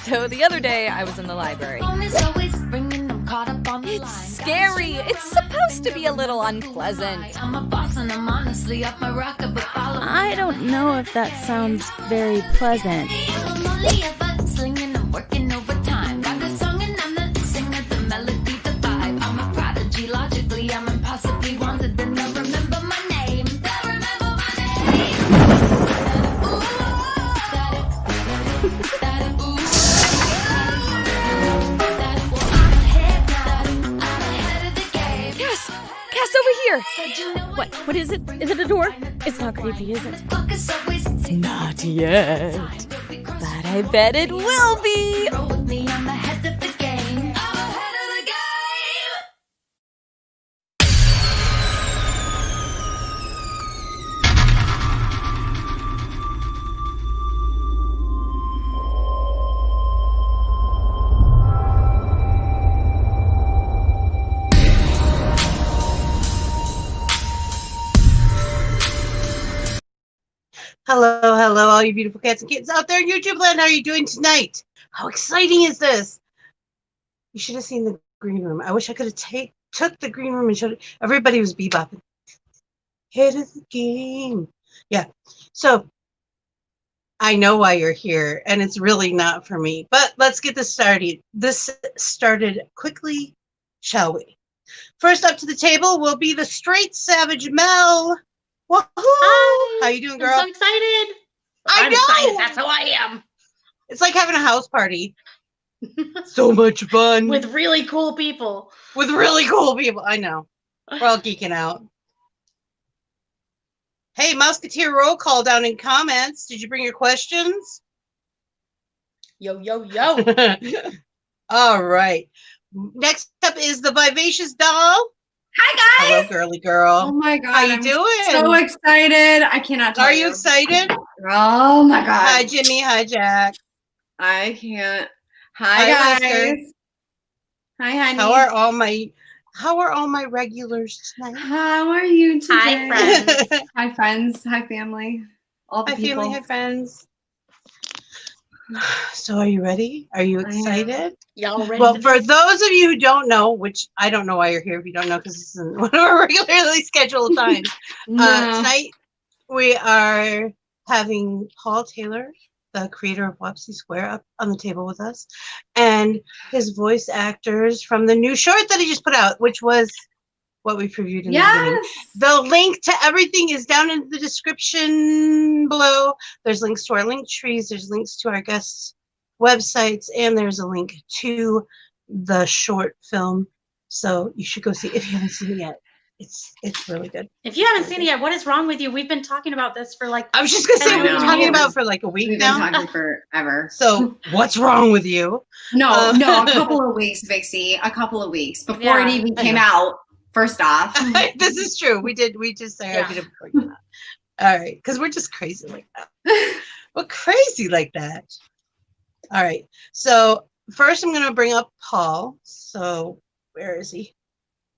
So the other day, I was in the library. It's scary. It's supposed to be a little unpleasant. I don't know if that sounds very pleasant. Cass, over here. What is it? Is it a door? It's not creepy, is it? Not yet. But I bet it will be. Hello, all you beautiful cats and kittens out there in YouTube land. How are you doing tonight? How exciting is this? You should have seen the green room. I wish I could have took the green room and showed it. Everybody was bebopping. Head of the game. Yeah. So I know why you're here, and it's really not for me. But let's get this started. This started quickly, shall we? First up to the table will be the straight savage Mel. Woohoo! Hi. How you doing, girl? I'm so excited. I'm excited. That's how I am. It's like having a house party. So much fun. With really cool people. With really cool people. I know. We're all geeking out. Hey, Musketeer roll call down in comments. Did you bring your questions? Yo, yo, yo. All right. Next up is the Vivacious Doll. Hi, guys. Hello, girly girl. Oh my god. How you I'm doing? so excited. I cannot tell Are you excited? Oh my god. Hi, Jimmy. Hi, Jack. I can't. Hi, Hi, Lester. guys. Hi, honey. How are all my regulars tonight? How are you today? Hi, friends. Hi, friends. Hi, family. All the Hi, people. family. Hi, friends. So are you ready? Are you excited? Y'all ready? Well, for those of you who don't know, which I don't know why you're here if you don't know, because this isn't one of our regularly scheduled times. Tonight we are having Paul Taylor, the creator of Wapsi Square, up on the table with us, and his voice actors from the new short that he just put out, which was what we previewed in the beginning. The link to everything is down in the description below. There's links to our link trees, there's links to our guests' websites, and there's a link to the short film. So you should go see it if you haven't seen it yet. It's really good. If you haven't seen it yet, what is wrong with you? We've been talking about this for like I was just gonna say I we've been know. talking about it for like a week We've now. been talking forever. So what's wrong with you? No, a couple of weeks, Vixie. A couple of weeks before it even I came know. out. First off, This is true. We just say I did it before you. All right, because we're just crazy like that. We're crazy like that. All right. So first, I'm gonna bring up Paul. So where is he?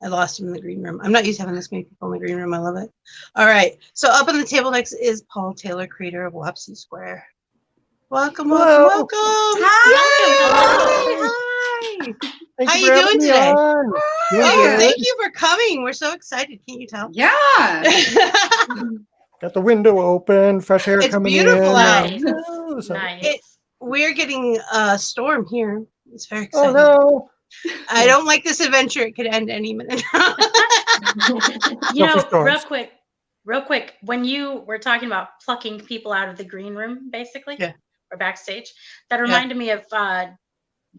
I lost him in the green room. I'm not used to having this many people in the green room. I love it. All right. So up on the table next is Paul Taylor, creator of Wapsi Square. Welcome, welcome. Hi. How you doing today? Oh, thank you for coming. We're so excited. Can't you tell? Yeah. Got the window open, fresh air It's coming beautiful in. out. Oh, so- nice. We're getting a storm here. It's very oh exciting. no! I don't like this adventure. It could end any minute. You know, storms. real quick, when you were talking about plucking people out of the green room, basically, or backstage, that reminded me of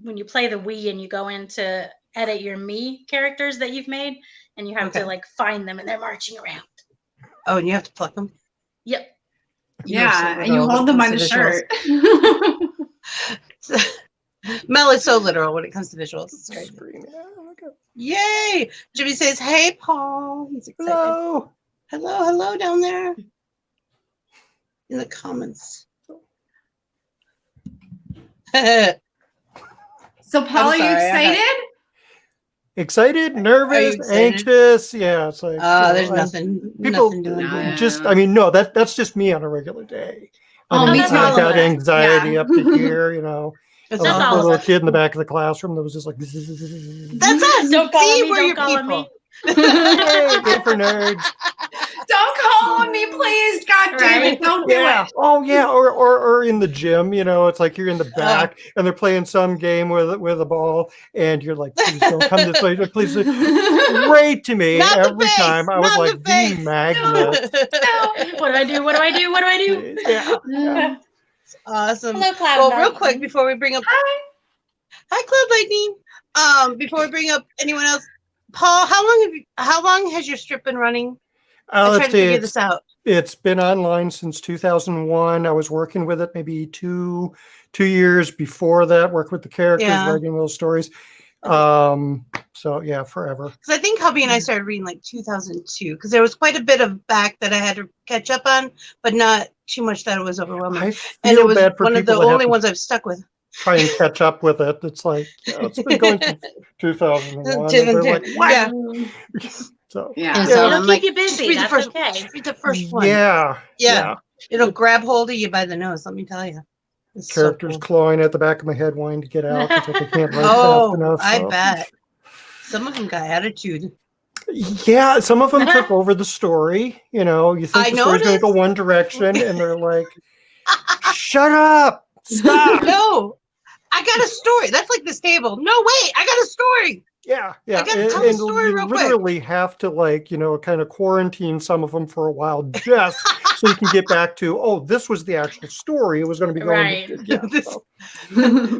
when you play the Wii and you go in to edit your me characters that you've made, and you have to like find them and they're marching around. Oh, and you have to pluck them? Yep. Yeah, and you hold them by the shirt. Mel is so literal when it comes to visuals. It's great. Yay! Jimmy says, "Hey, Paul." He's excited. Hello. Hello down there in the comments. So, Paul, are you excited? Excited, nervous, excited? Anxious. Yeah, it's like there's nothing. People nothing doing there. just, I mean, no, that's just me on a regular day. Oh, I mean, me I've too. got anxiety up to here, you know. That's I was all a of little us. kid in the back of the classroom that was just like, That's us. Don't call See, on me. we're Don't your call on people. me. hey, game for nerds. Don't call on me, please. God damn it. Don't do Yeah. it. Oh, yeah. Or in the gym, it's like you're in the back and they're playing some game with a ball, and you're like, please don't come this way. Please, right to me Not the every face, time. I was not like the the face. magnet. What do I do? What do I do? What do I do? Yeah. Awesome. Hello, Cloud Well, real Lightning. quick before we bring up Hi Cloud Lightning. Before we bring up anyone else, Paul, how long has your strip been running? I tried Let's to see. figure this out. It's been online since 2001. I was working with it maybe two years before that, working with the characters, writing those stories. So yeah, forever. Because I think hubby and I started reading like 2002, because there was quite a bit of back that I had to catch up on, but not too much that it was overwhelming. I And it feel was bad for one of the people that only have to ones I've stuck with. try and catch up with it. It's like, it's been going since 2001. And they're like, what? Yeah. So Yeah. So It'll I'm keep like, you just busy. read the That's first, okay. just read the first one. Yeah. It'll grab hold of you by the nose, let me tell you. It's so Characters cool. clawing at the back of my head, wanting to get out because they can't write Oh, fast enough. I So. bet. Some of them got attitude. Yeah, some of them took over the story. You think I the story's going to go noticed. one direction, and they're like, shut up, stop. No, I got a story. That's like this table. No, wait, I got a story. Yeah. I gotta tell the story you real quick. literally have to kind of quarantine some of them for a while just so you can get back to, oh, this was the actual story. It was going to be going. Right. Yeah.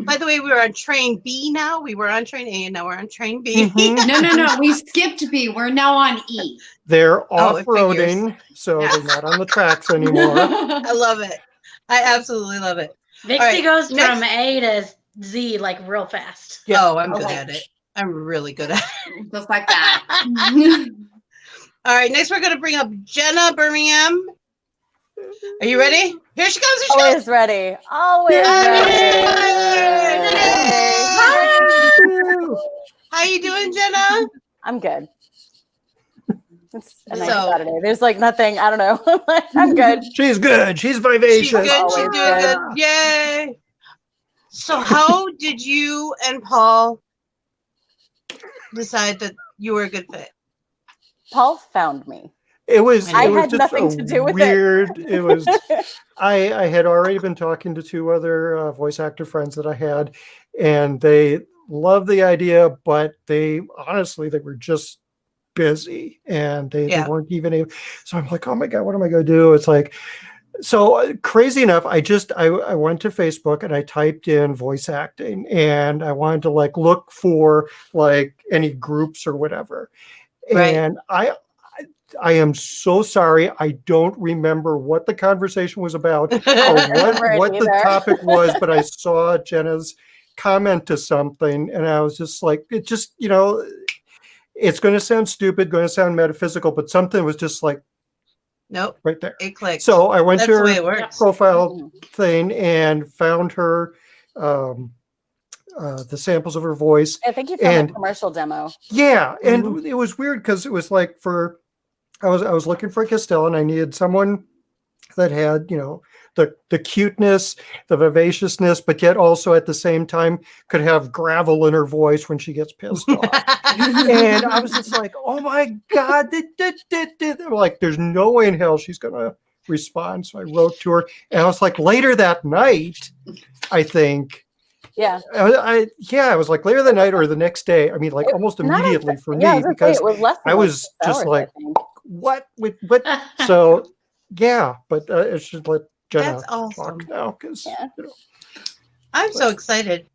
By the way, we were on train B now. We were on train A, and now we're on train B. Mhm. No. We skipped B. We're now on E. They're it off-roading, so they're not on the tracks anymore. I love it. I absolutely love it. Vixie right, goes next- from A to Z like real fast. Yeah. Oh, I'm good at it. I'm really good at it. Just like that. All right, next we're going to bring up Jenna Birmingham. Are you ready? Here she comes. Here she comes. Always ready. Always Yay! ready. How you doing, Jenna? I'm good. It's a nice So- Saturday. There's like nothing. I don't know. I'm good. She's good. She's She's vivacious. good. She's Always doing good. good. Yay. So how did you and Paul decide that you were a good fit? Paul found me. It was. I it was had just nothing a to do with it. weird. It was. I had already been talking to two other voice actor friends that I had, and they loved the idea, but they were just busy, and they weren't even able. So I'm like, oh my god, what am I going to do? It's like, so crazy enough. I went to Facebook and I typed in voice acting, and I wanted to look for any groups or whatever, Right. and I am so sorry. I don't remember what the conversation was about or what the topic was, but I saw Jenna's comment to something, and I was just like, it just, it's going to sound stupid, going to sound metaphysical, but something was just like, Nope. right there. It clicked. So I went That's to the way it her works. profile thing and found her, the samples of her voice. I think you found a commercial demo. Yeah, and it was weird because it was like I was looking for a Castell, and I needed someone that had the cuteness, the vivaciousness, but yet also at the same time could have gravel in her voice when she gets pissed off. And I was just like, oh my god, like there's no way in hell she's gonna respond. So I wrote to her, and I was like, later that night, I think. Yeah. I was like later that night or the next day. I mean, like almost immediately for me, because it was less than I was just like, what? So yeah, but I should let Jenna That's awesome. talk now because I'm so excited.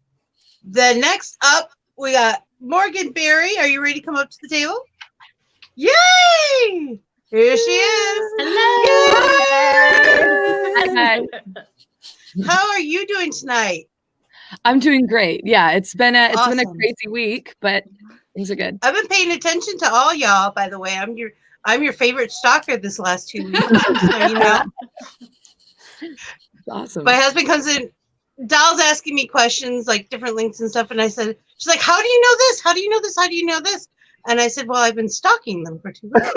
The next up, we got Morgan Berry. Are you ready to come up to the table? Yay! Here she is. Hello. Yay! How are you doing tonight? I'm doing great. Yeah, it's been a Awesome. crazy week, but things are good. I've been paying attention to all y'all, by the way. I'm your favorite stalker this last 2 weeks. So, you know. Awesome. My husband comes in, Dal's asking me questions, like different links and stuff, and I said, she's like, how do you know this? How do you know this? How do you know this? And I said, well, I've been stalking them for 2 weeks.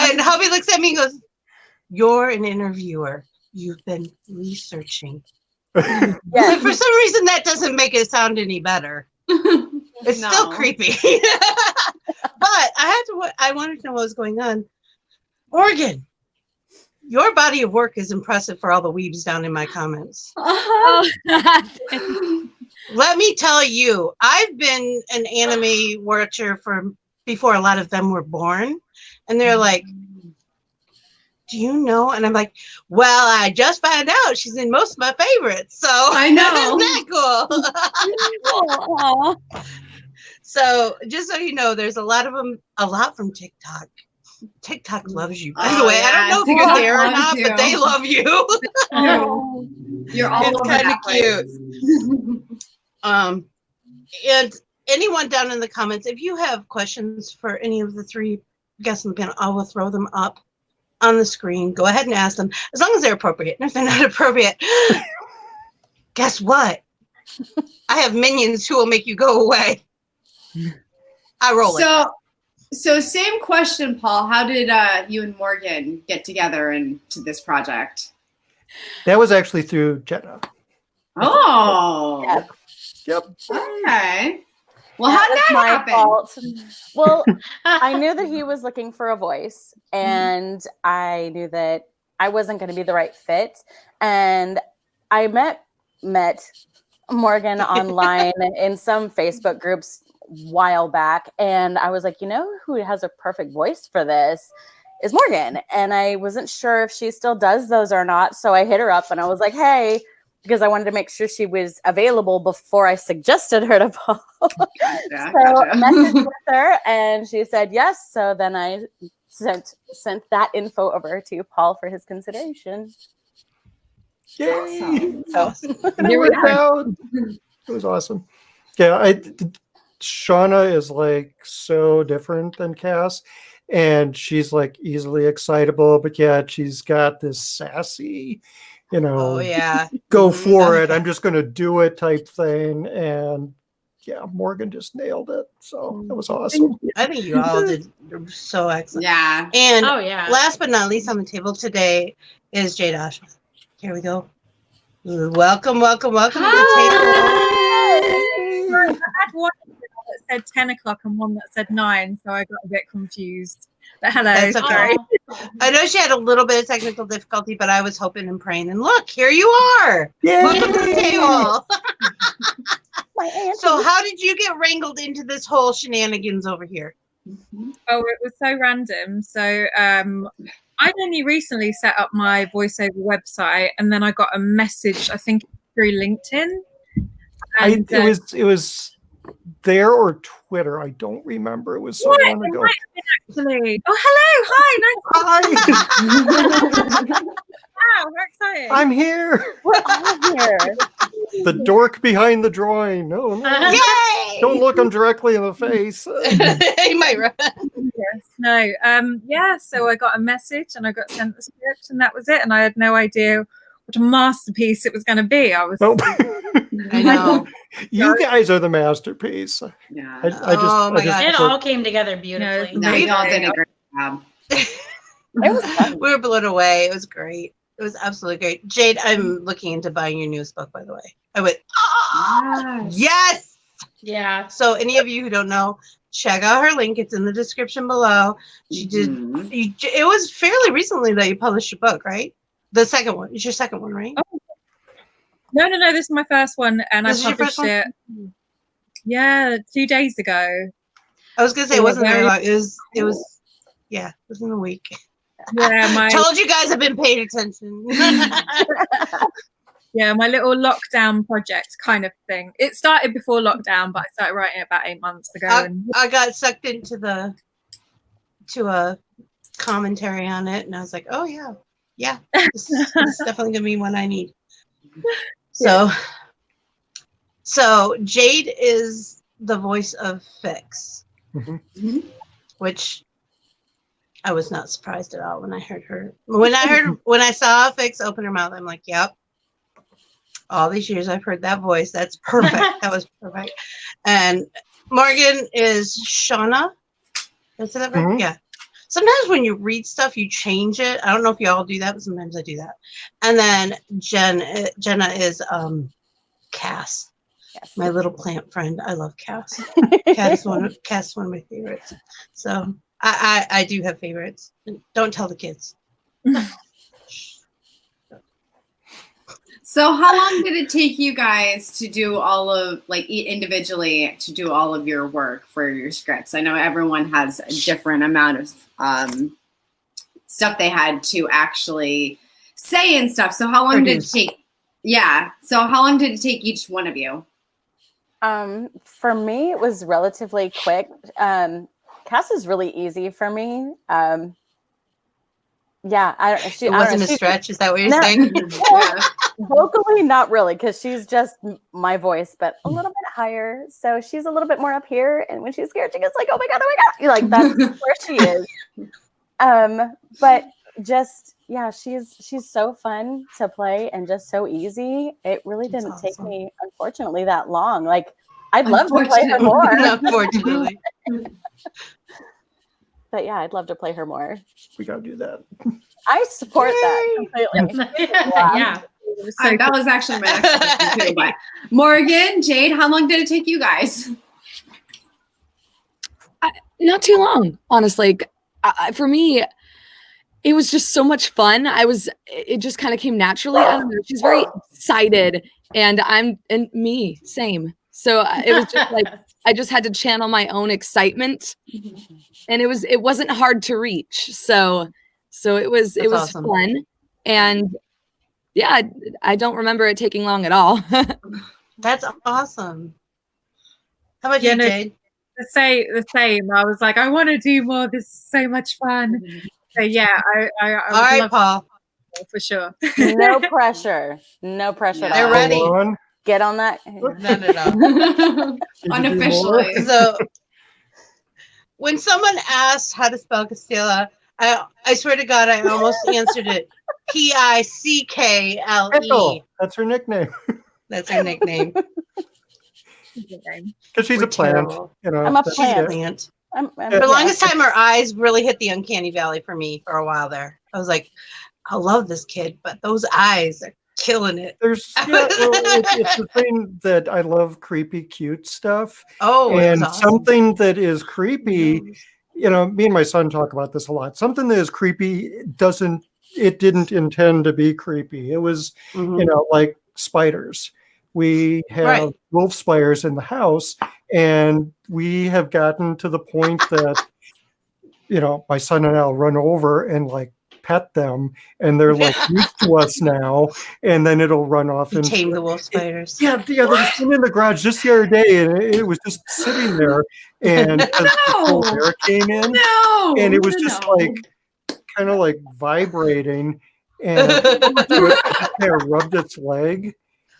And hubby looks at me and goes, you're an interviewer. You've been researching. But for some reason, that doesn't make it sound any better. It's still creepy. But I wanted to know what was going on. Morgan, your body of work is impressive for all the weebs down in my comments. Let me tell you, I've been an anime watcher before a lot of them were born. And they're like, do you know? And I'm like, well, I just found out she's in most of my favorites. So I know. Isn't that cool? So just so you know, there's a lot from TikTok. TikTok loves you. By the way, yeah. I don't know if you're there or not, but they love you. You're all it's over kind of that place. cute. And anyone down in the comments, if you have questions for any of the three guests on the panel, I will throw them up on the screen. Go ahead and ask them, as long as they're appropriate. And if they're not appropriate, guess what? I have minions who will make you go away. I roll it. So same question, Paul. How did you and Morgan get together into this project? That was actually through Jenna. Oh. Yep. Okay. Well, how did that happen? Fault. Well, I knew that he was looking for a voice, and I knew that I wasn't going to be the right fit. And I met Morgan online in some Facebook groups a while back, and I was like, you know who has a perfect voice for this is Morgan. And I wasn't sure if she still does those or not, so I hit her up and I was like, hey, because I wanted to make sure she was available before I suggested her to Paul. Gotcha. I messaged with her and she said yes. So then I sent that info over to Paul for his consideration. Yay! Awesome. Here we go. It was awesome. Yeah, Shauna is like so different than Cass, and she's like easily excitable, but yet she's got this sassy, Oh yeah, go for it. I'm just going to do it type thing. And yeah, Morgan just nailed it. So that was awesome. I think you all did so excellent. Yeah. And yeah. last but not least on the table today is Jade Oshman. Here we go. Welcome to the table. I had one that said 10 o'clock and one that said 9, so I got a bit confused. But hello. That's okay. I know she had a little bit of technical difficulty, but I was hoping and praying. And look, here you are. Yay! Welcome to the table. My auntie. So how did you get wrangled into this whole shenanigans over here? Oh, it was so random. So I'd only recently set up my voiceover website, and then I got a message, I think through LinkedIn. And, it was there or Twitter. I don't remember. It was so long ago. Actually. Oh, hello. Hi. Nice. Wow, we're excited. I'm here. We're all here. The dork behind the drawing. No. Yay! Don't look him directly in the face. You might run. Yes. No. Yeah. So I got a message and I got sent the script, and that was it. And I had no idea what a masterpiece it was going to be. I was. Nope. I know. You guys are the masterpiece. Yeah. It all came together beautifully. No, you all did a great job. It was fun. We were blown away. It was great. It was absolutely great. Jade, I'm looking into buying your newest book, by the way. I went, yes! Yeah. So any of you who don't know, check out her link. It's in the description below. She did. It was fairly recently that you published your book, right? The second one. It's your second one, right? Oh. No. This is my first one, and I published it. Yeah, 2 days ago. I was gonna say it wasn't very long. It was yeah, it was in a week. Yeah, told you guys I've been paying attention. Yeah, my little lockdown project kind of thing. It started before lockdown, but I started writing it about 8 months ago. I got sucked into a commentary on it, and I was like, oh yeah, this is definitely gonna be one I need. So Jade is the voice of Fix, which I was not surprised at all when I heard her. When I saw Fix open her mouth, I'm like, yep. All these years I've heard that voice. That's perfect. That was perfect. And Morgan is Shauna. Is that right? Yeah. sometimes when you read stuff, you change it. I don't know if y'all do that, but sometimes I do that. And then Jenna is Cass. Yes. My little plant friend. I love Cass. Cass is one of my favorites. So I do have favorites. Don't tell the kids. So how long did it take you guys to do all of, like, individually to do all of your work for your scripts? I know everyone has a different amount of stuff they had to actually say and stuff. So how long did it take? Yeah. So how long did it take each one of you? For me, it was relatively quick. Cass is really easy for me. Yeah, it wasn't a stretch. Is that what you're saying? Yeah. Vocally, not really, because she's just my voice, but a little bit higher. So she's a little bit more up here, and when she's scared, she gets like, "Oh my god, oh my god!" Like that's where she is. But just she's so fun to play and just so easy. It really didn't take me, unfortunately, that long. Like I'd love to play her more. Unfortunately. But yeah, I'd love to play her more. We gotta do that. I support that completely. Yeah. So that was actually my next question too. But Morgan, Jade, how long did it take you guys? Not too long, honestly. For me, it was just so much fun. It just kind of came naturally. I don't know. She's very excited, and me, same. So it was just like I just had to channel my own excitement, and it wasn't hard to reach. So it was awesome. Fun, and yeah, I don't remember it taking long at all. That's awesome. How about you, Jade? The same. I was like, I want to do more. This is so much fun. So yeah, I all right, Paul, for sure. No pressure. No pressure. Yeah. They're ready. Get on that. None at all. Unofficially. So when someone asked how to spell Castilla, I swear to God, I almost answered it. Pickle. That's her nickname. That's her nickname. Because she's a plant. You know, I'm a plant. For the longest time, her eyes really hit the uncanny valley for me for a while there. I was like, I love this kid, but those eyes are killing it. It's the thing that I love, creepy, cute stuff. Oh, and awesome. Something that is creepy. You know, me and my son talk about this a lot. Something that is creepy didn't intend to be creepy. It was, like spiders. We have wolf spiders in the house, and we have gotten to the point that, my son and I'll run over and like pet them, and they're like used to us now, and then it'll run off and tame the wolf spiders. Yeah, there was one in the garage just the other day, and it was just sitting there, and the cold air came in, and it was just like kind of like vibrating, and it kind of rubbed its leg,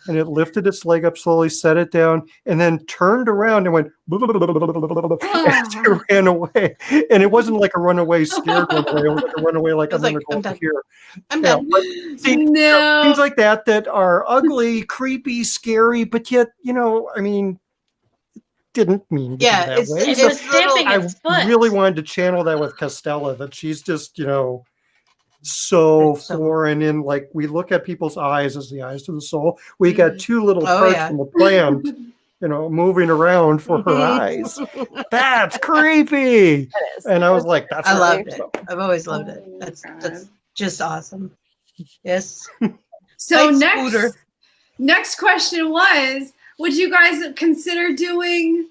and it lifted its leg up slowly, set it down, and then turned around and went and it ran away. And it wasn't like a runaway scared runaway. It was like a runaway like I'm gonna go over here. I'm done. Things like that are ugly, creepy, scary, but yet, didn't mean to be that way. It was stamping its foot. I really wanted to channel that with Castella, that she's just, so foreign in, like, we look at people's eyes as the eyes to the soul. We got two little parts from a plant, moving around for her eyes. That's creepy. And I was like, I loved it. I've always loved it. That's just awesome. Yes. So next question was, would you guys consider doing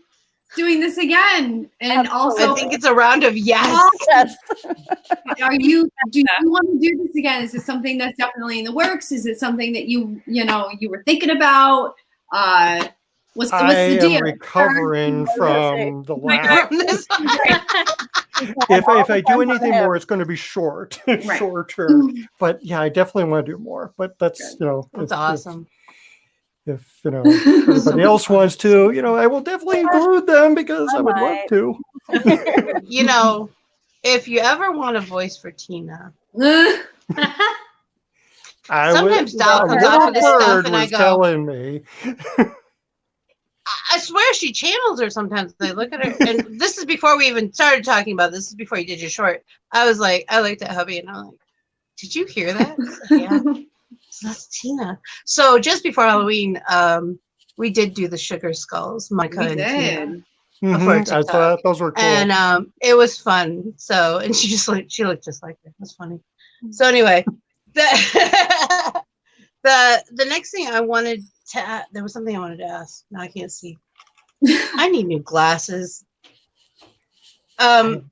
this again? And also, I think it's a round of yes. Do you want to do this again? Is this something that's definitely in the works? Is it something that you were thinking about? What's the deal? I am recovering from the last. If I do anything more, it's going to be shorter. But yeah, I definitely want to do more. But that's that's awesome. If everybody else wants to, I will definitely include them because I would love to. If you ever want a voice for Tina, sometimes Dal comes off of this stuff and I go, I swear she channels her sometimes. I look at her, and this is before we even started talking about this. This is before you did your short. I was like, I looked at hubby, and I'm like, did you hear that? Like, yeah. So that's Tina. So just before Halloween, we ddid do the sugar skulls, Monica and Tina. I thought those were cool. And it was fun. So, and she looked just like her. It was funny. So anyway, the next thing I wanted to there was something I wanted to ask. Now I can't see. I need new glasses. Do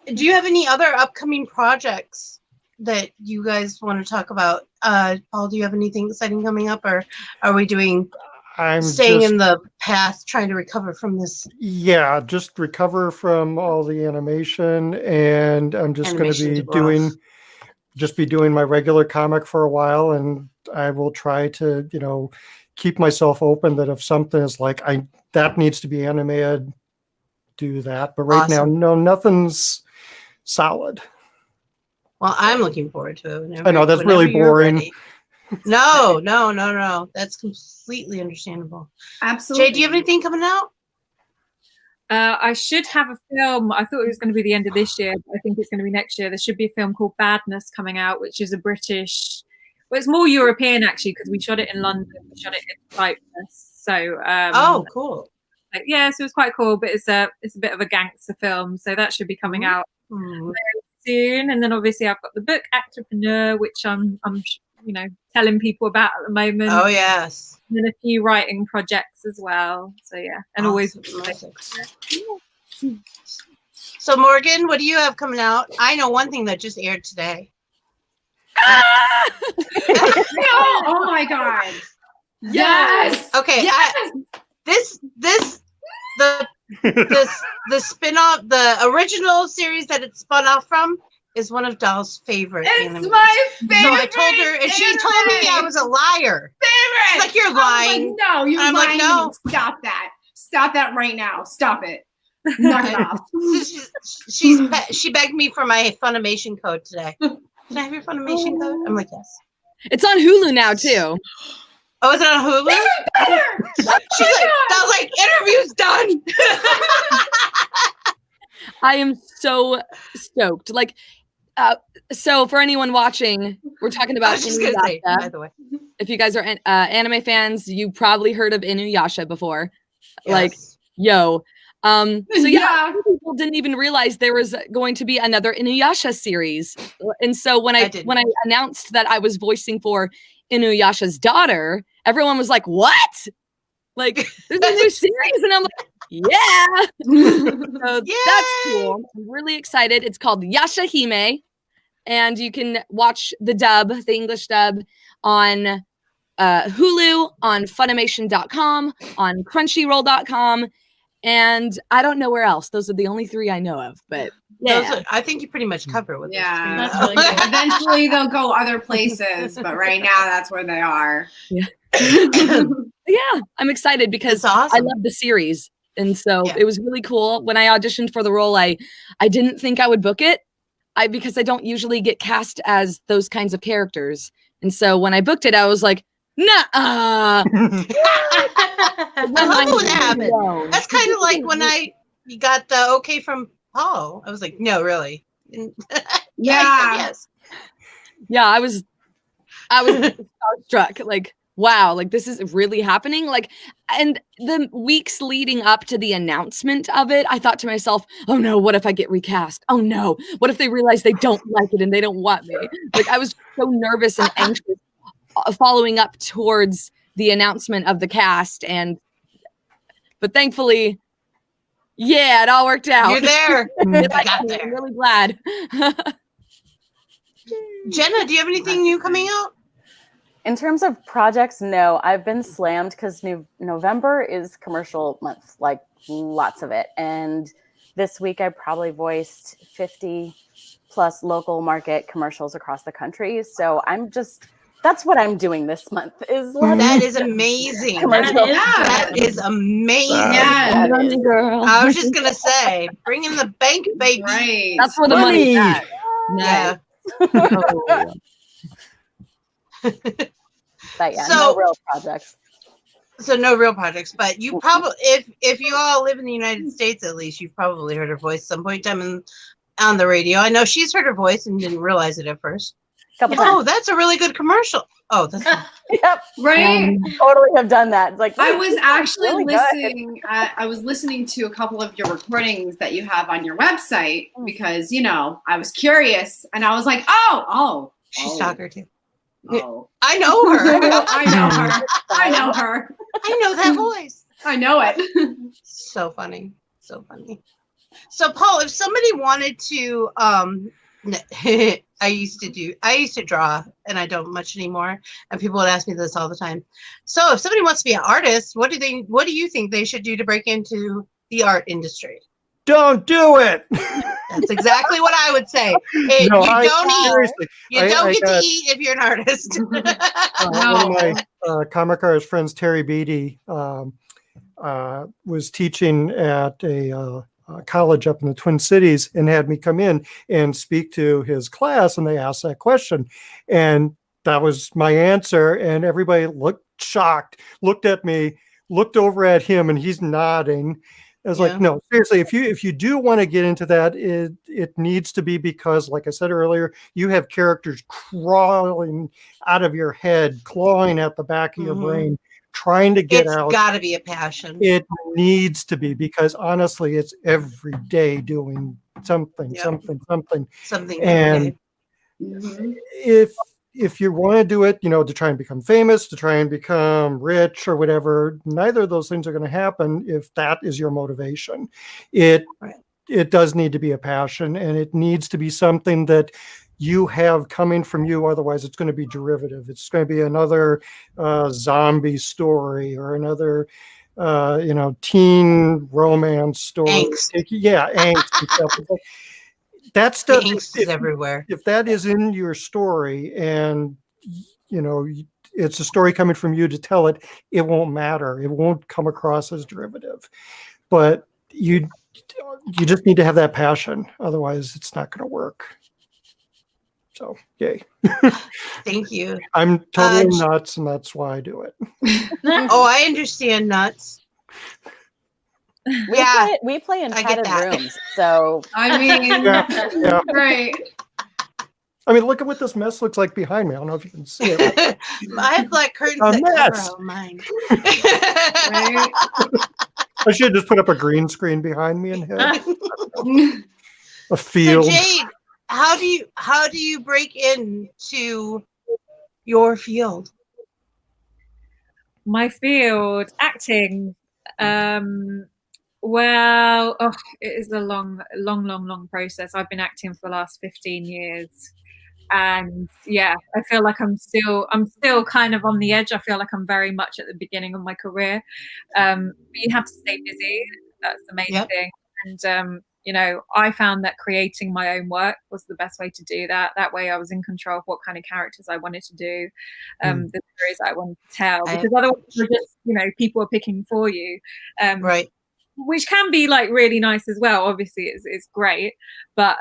you have any other upcoming projects that you guys want to talk about? Paul, do you have anything exciting coming up, or are we doing staying in the path, trying to recover from this? Yeah, just recover from all the animation, and I'm just going to be doing my regular comic for a while, and I will try to, keep myself open that if something is like that needs to be animated, do that. But right now, no, nothing's solid. Well, I'm looking forward to it. I know that's really boring. No. That's completely understandable. Absolutely. Jay, do you have anything coming out? I should have a film. I thought it was going to be the end of this year, but I think it's going to be next year. There should be a film called Badness coming out, which is a British. Well, it's more European actually, because we shot it in London. We shot it in Cyprus. So. Oh, cool. Yeah, so it's quite cool, but it's a bit of a gangster film, so that should be coming out very soon. And then obviously I've got the book Actrepreneur, which I'm telling people about at the moment. Oh yes. And then a few writing projects as well. So yeah, and always. So Morgan, what do you have coming out? I know one thing that just aired today. Oh my god! Yes. Okay. Yes. The spin-off, the original series that it spun off from is one of Doll's favorite. It's my favorite. So I told her, and she told me I was a liar. Favorite. She's like, you're lying. Like, no, you're lying. Like, no. Stop that. Stop that right now. Stop it. Knock it off. She begged me for my Funimation code today. Can I have your Funimation code? I'm like, yes. It's on Hulu now too. Oh, is it on Hulu? She's like, I was like, interview's done. I am so stoked. Like, so for anyone watching, we're talking about Inuyasha. By the way, if you guys are anime fans, you probably heard of Inuyasha before. Yes. Like, yo. So yeah, people didn't even realize there was going to be another Inuyasha series. And so when I announced that I was voicing for Inuyasha's daughter, everyone was like, what? Like, there's a new series? And I'm like, yeah. So that's cool. I'm really excited. It's called Yashahime. And you can watch the English dub on Hulu, on Funimation.com, on Crunchyroll.com. And I don't know where else. Those are the only three I know of. But yeah, I think you pretty much cover with that's really good. Eventually they'll go other places, but right now that's where they are. Yeah. Yeah, I'm excited because awesome. I love the series. And so it was really cool. When I auditioned for the role, I didn't think I would book it. Because I don't usually get cast as those kinds of characters. And so when I booked it, I was like, nah. I love when that happened. That's kind of like when you got the okay from Paul. I was like, no, really. Yes. Yeah, I was starstruck. Like, wow, like this is really happening. Like, and the weeks leading up to the announcement of it, I thought to myself, oh no, what if I get recast? Oh no, what if they realize they don't like it and they don't want me? Like, I was so nervous and anxious following up towards the announcement of the cast, but thankfully, yeah, it all worked out. You're there. You got there. I'm really glad. Jenna, do you have anything new coming out? In terms of projects, no. I've been slammed because November is commercial month, like lots of it. And this week I probably voiced 50 plus local market commercials across the country. So that's what I'm doing this month. That is amazing. That is amazing. Yeah, girl. I was just gonna say, bring in the bank, baby. Right. That's where the money's at. Yeah. But yeah, no real projects. So no real projects, but you probably, if you all live in the United States, at least you've probably heard her voice some point in time on the radio. I know she's heard her voice and didn't realize it at first. Couple Oh, times. that's a really good commercial. Oh, that's Yep. Right. Totally have done that. It's like I wait, was this is actually really good. listening. I was listening to a couple of your recordings that you have on your website because I was curious and I was like, oh, she's a talker too. oh. I know her. I know her. I know her. I know that voice. I know it. So funny. So funny. So Paul, if somebody wanted to I used to draw and I don't much anymore. And people would ask me this all the time. So if somebody wants to be an artist, what do you think they should do to break into the art industry? Don't do it. That's exactly what I would say. No, You don't eat. seriously. You don't get to eat if you're an artist. One of my comic artist friends, Terry Beatty, was teaching at a college up in the Twin Cities and had me come in and speak to his class, and they asked that question, and that was my answer, and everybody looked shocked, looked at me, looked over at him, and he's nodding. I was like, no, seriously, if you do want to get into that, it needs to be because, like I said earlier, you have characters crawling out of your head, clawing at the back of your brain, trying to get out. It's got to be a passion. It needs to be, because honestly, it's every day doing something. And if you want to do it, to try and become famous, to try and become rich or whatever, neither of those things are going to happen if that is your motivation. It does need to be a passion, and it needs to be something that you have coming from you. Otherwise, it's going to be derivative. It's going to be another zombie story or another teen romance story. Angst. Yeah, angst and stuff. It's like, that stuff is everywhere. If that is in your story and it's a story coming from you to tell it, it won't matter. It won't come across as derivative. But you just need to have that passion. Otherwise, it's not going to work. So, yay. Thank you. I'm totally nuts, and that's why I do it. Oh, I understand nuts. We play in padded rooms, so I mean, yeah. Right. I mean, look at what this mess looks like behind me. I don't know if you can see it. I have black curtains that cover all mine. Right. I should just put up a green screen behind me and have a field. So Jade, how do you break into your field? My field, acting. Well, it is a long process. I've been acting for the last 15 years. And yeah, I feel like I'm still kind of on the edge. I feel like I'm very much at the beginning of my career. But you have to stay busy. That's the main thing. And I found that creating my own work was the best way to do that. That way I was in control of what kind of characters I wanted to do, the stories I wanted to tell. Because otherwise just, people are picking for you. Right. Which can be like really nice as well. Obviously it's great. But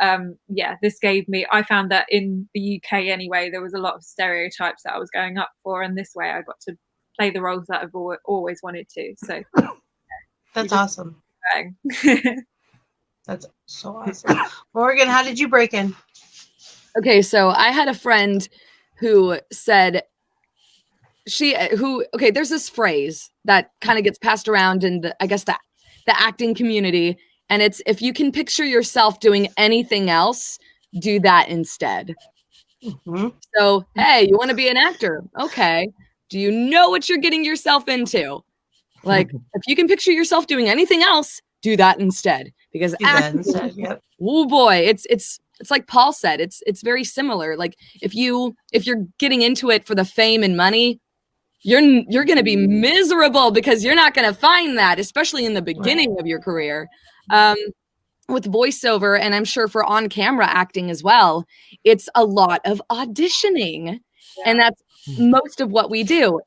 this gave me, I found that in the UK anyway, there was a lot of stereotypes that I was going up for. And this way I got to play the roles that I've always wanted to. So that's awesome. That's so awesome. Morgan, how did you break in? Okay, so I had a friend who said there's this phrase that kind of gets passed around in the acting community, and it's, if you can picture yourself doing anything else, do that instead. So, hey, you want to be an actor? Okay. Do you know what you're getting yourself into? Like, if you can picture yourself doing anything else, do that instead. Because acting, oh boy, it's like Paul said, it's very similar. Like, if you're getting into it for the fame and money, you're going to be miserable because you're not going to find that, especially in the beginning of your career. With voiceover, and I'm sure for on-camera acting as well, it's a lot of auditioning. And that's most of what we do.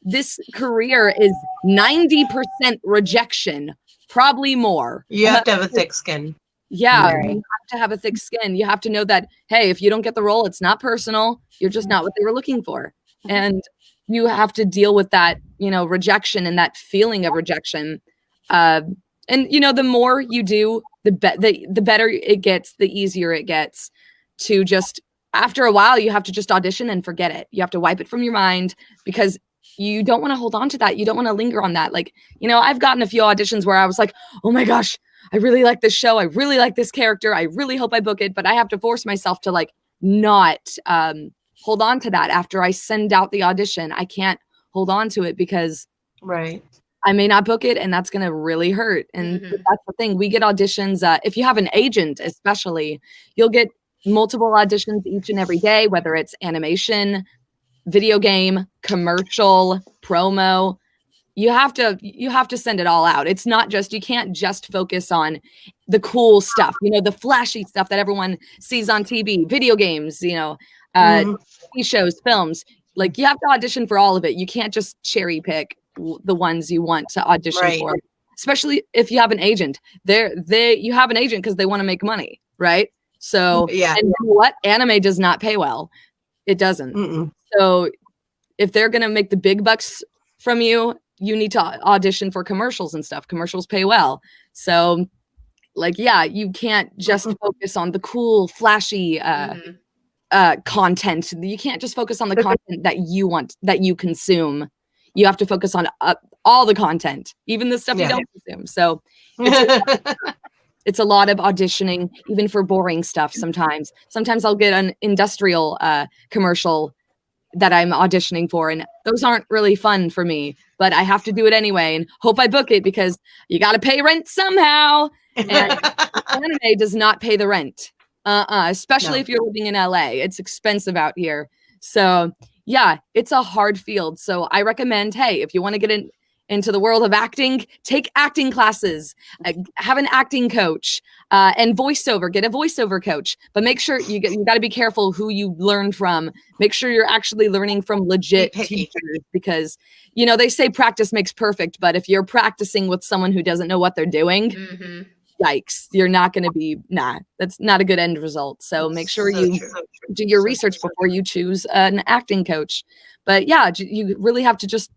This career is 90% rejection, probably more. You have to have a thick skin. Yeah, you have to have a thick skin. You have to know that, hey, if you don't get the role, it's not personal. You're just not what they were looking for. And you have to deal with that rejection and that feeling of rejection. And the more you do, the better it gets, the easier it gets to just, after a while, you have to just audition and forget it. You have to wipe it from your mind because you don't want to hold on to that. You don't want to linger on that. Like, I've gotten a few auditions where I was like, oh my gosh, I really like this show. I really like this character. I really hope I book it, but I have to force myself to like not hold on to that after I send out the audition. I can't hold on to it because I may not book it, and that's going to really hurt. And that's the thing. We get auditions. If you have an agent, especially, you'll get multiple auditions each and every day, whether it's animation, video game, commercial, promo. You have to send it all out. It's not just, you can't just focus on the cool stuff, the flashy stuff that everyone sees on TV, video games, TV shows, films. Like, you have to audition for all of it. You can't just cherry pick the ones you want to audition for, especially if you have an agent. You have an agent because they want to make money, right? So, and you know what? Anime does not pay well. It doesn't. So if they're going to make the big bucks from you, you need to audition for commercials and stuff. Commercials pay well. So you can't just focus on the cool, flashy content. You can't just focus on the content that you want, that you consume. You have to focus on all the content, even the stuff you don't consume. So it's a lot of auditioning, even for boring stuff sometimes. Sometimes I'll get an industrial commercial that I'm auditioning for, and those aren't really fun for me, but I have to do it anyway and hope I book it because you got to pay rent somehow. And anime does not pay the rent, especially if you're living in LA. It's expensive out here. So yeah, it's a hard field. So I recommend, hey, if you want to get into the world of acting, take acting classes, have an acting coach, and voiceover, get a voiceover coach. But make sure you got to be careful who you learn from. Make sure you're actually learning from legit teachers, because they say practice makes perfect, but if you're practicing with someone who doesn't know what they're doing, yikes, you're not going to be, that's not a good end result. So make sure you do your research before you choose an acting coach. But yeah, you really have to just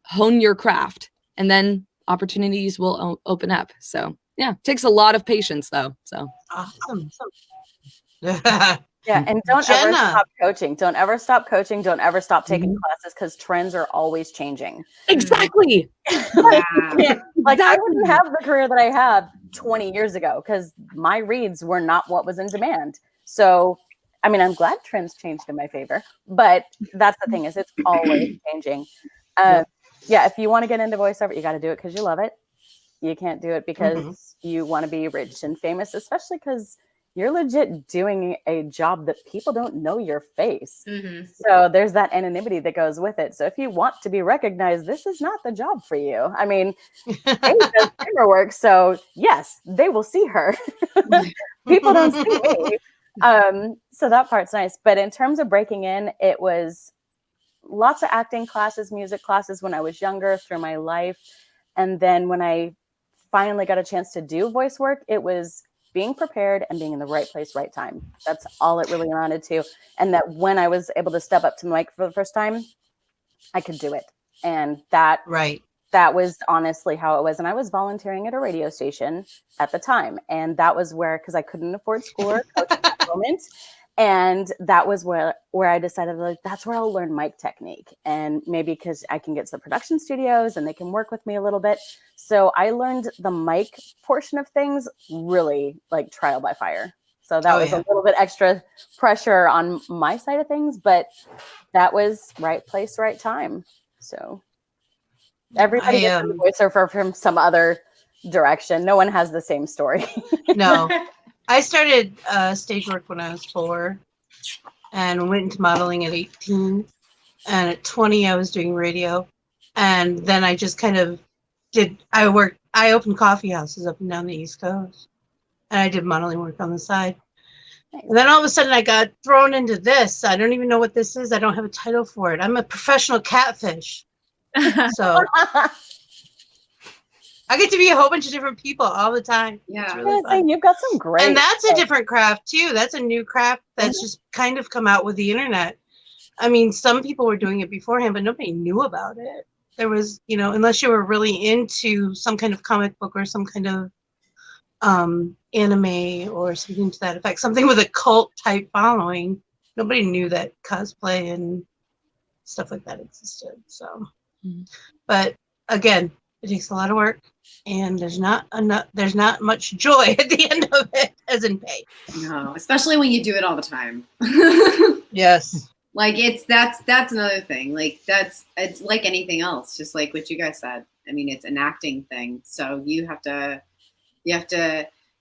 hone your craft, and then opportunities will open up. So yeah, it takes a lot of patience though. So awesome. Yeah, and don't ever stop coaching. Don't ever stop coaching. Don't ever stop taking classes, because trends are always changing. Exactly. I wouldn't have the career that I have 20 years ago because my reads were not what was in demand. So, I mean, I'm glad trends changed in my favor, but that's the thing, is it's always changing. Yeah, if you want to get into voiceover, you got to do it because you love it. You can't do it because you want to be rich and famous, especially because you're legit doing a job that people don't know your face. So there's that anonymity that goes with it. So if you want to be recognized, this is not the job for you. I mean, Amy does camera work, so yes, they will see her. People don't see me. So that part's nice. But in terms of breaking in, it was lots of acting classes, music classes when I was younger through my life. And then when I finally got a chance to do voice work, it was being prepared and being in the right place, right time. That's all it really amounted to. And that when I was able to step up to the mic for the first time, I could do it. And that was honestly how it was. And I was volunteering at a radio station at the time. And that was where, because I couldn't afford school or coach at that moment. And that was where I decided, like, that's where I'll learn mic technique. And maybe because I can get to the production studios and they can work with me a little bit. So I learned the mic portion of things really like trial by fire. So that was a little bit extra pressure on my side of things, but that was right place, right time. So everybody gets a voiceover from some other direction. No one has the same story. No. I started stage work when I was 4 and went into modeling at 18. And at 20, I was doing radio. And then I just kind of I opened coffee houses up and down the East Coast. And I did modeling work on the side. Nice. And then all of a sudden I got thrown into this. I don't even know what this is. I don't have a title for it. I'm a professional catfish. So I get to be a whole bunch of different people all the time. Yeah, it's really fun. You've got some great. And that's a different craft too. That's a new craft that's just kind of come out with the internet. I mean, some people were doing it beforehand, but nobody knew about it. There was, unless you were really into some kind of comic book or some kind of anime or something to that effect, something with a cult type following, nobody knew that cosplay and stuff like that existed. So, but again, it takes a lot of work, and there's not much joy at the end of it, as in pay. No, especially when you do it all the time. Yes. Like that's another thing. Like it's like anything else, just like what you guys said. I mean, it's an acting thing. So you have to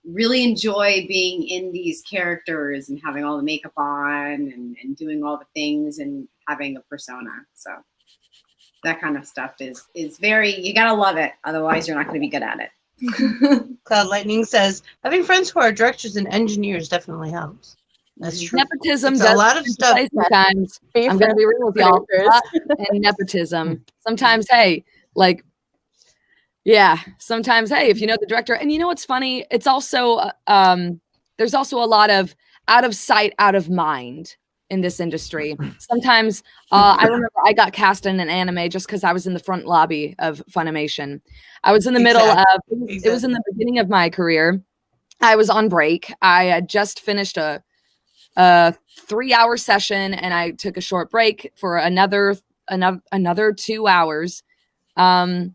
really enjoy being in these characters and having all the makeup on and doing all the things and having a persona. So that kind of stuff is very, you gotta love it. Otherwise you're not gonna be good at it. Cloud Lightning says, having friends who are directors and engineers definitely helps. That's true. Nepotism It's does a lot of stuff. sometimes. I'm gonna be real with y'all. And nepotism. Sometimes, hey, like, yeah. Sometimes, hey, if you know the director, and you know what's funny? It's also there's also a lot of out of sight, out of mind in this industry. Sometimes I remember I got cast in an anime just because I was in the front lobby of Funimation. I was in the middle of it was in the beginning of my career. I was on break. I had just finished a 3-hour session, and I took a short break for another 2 hours. And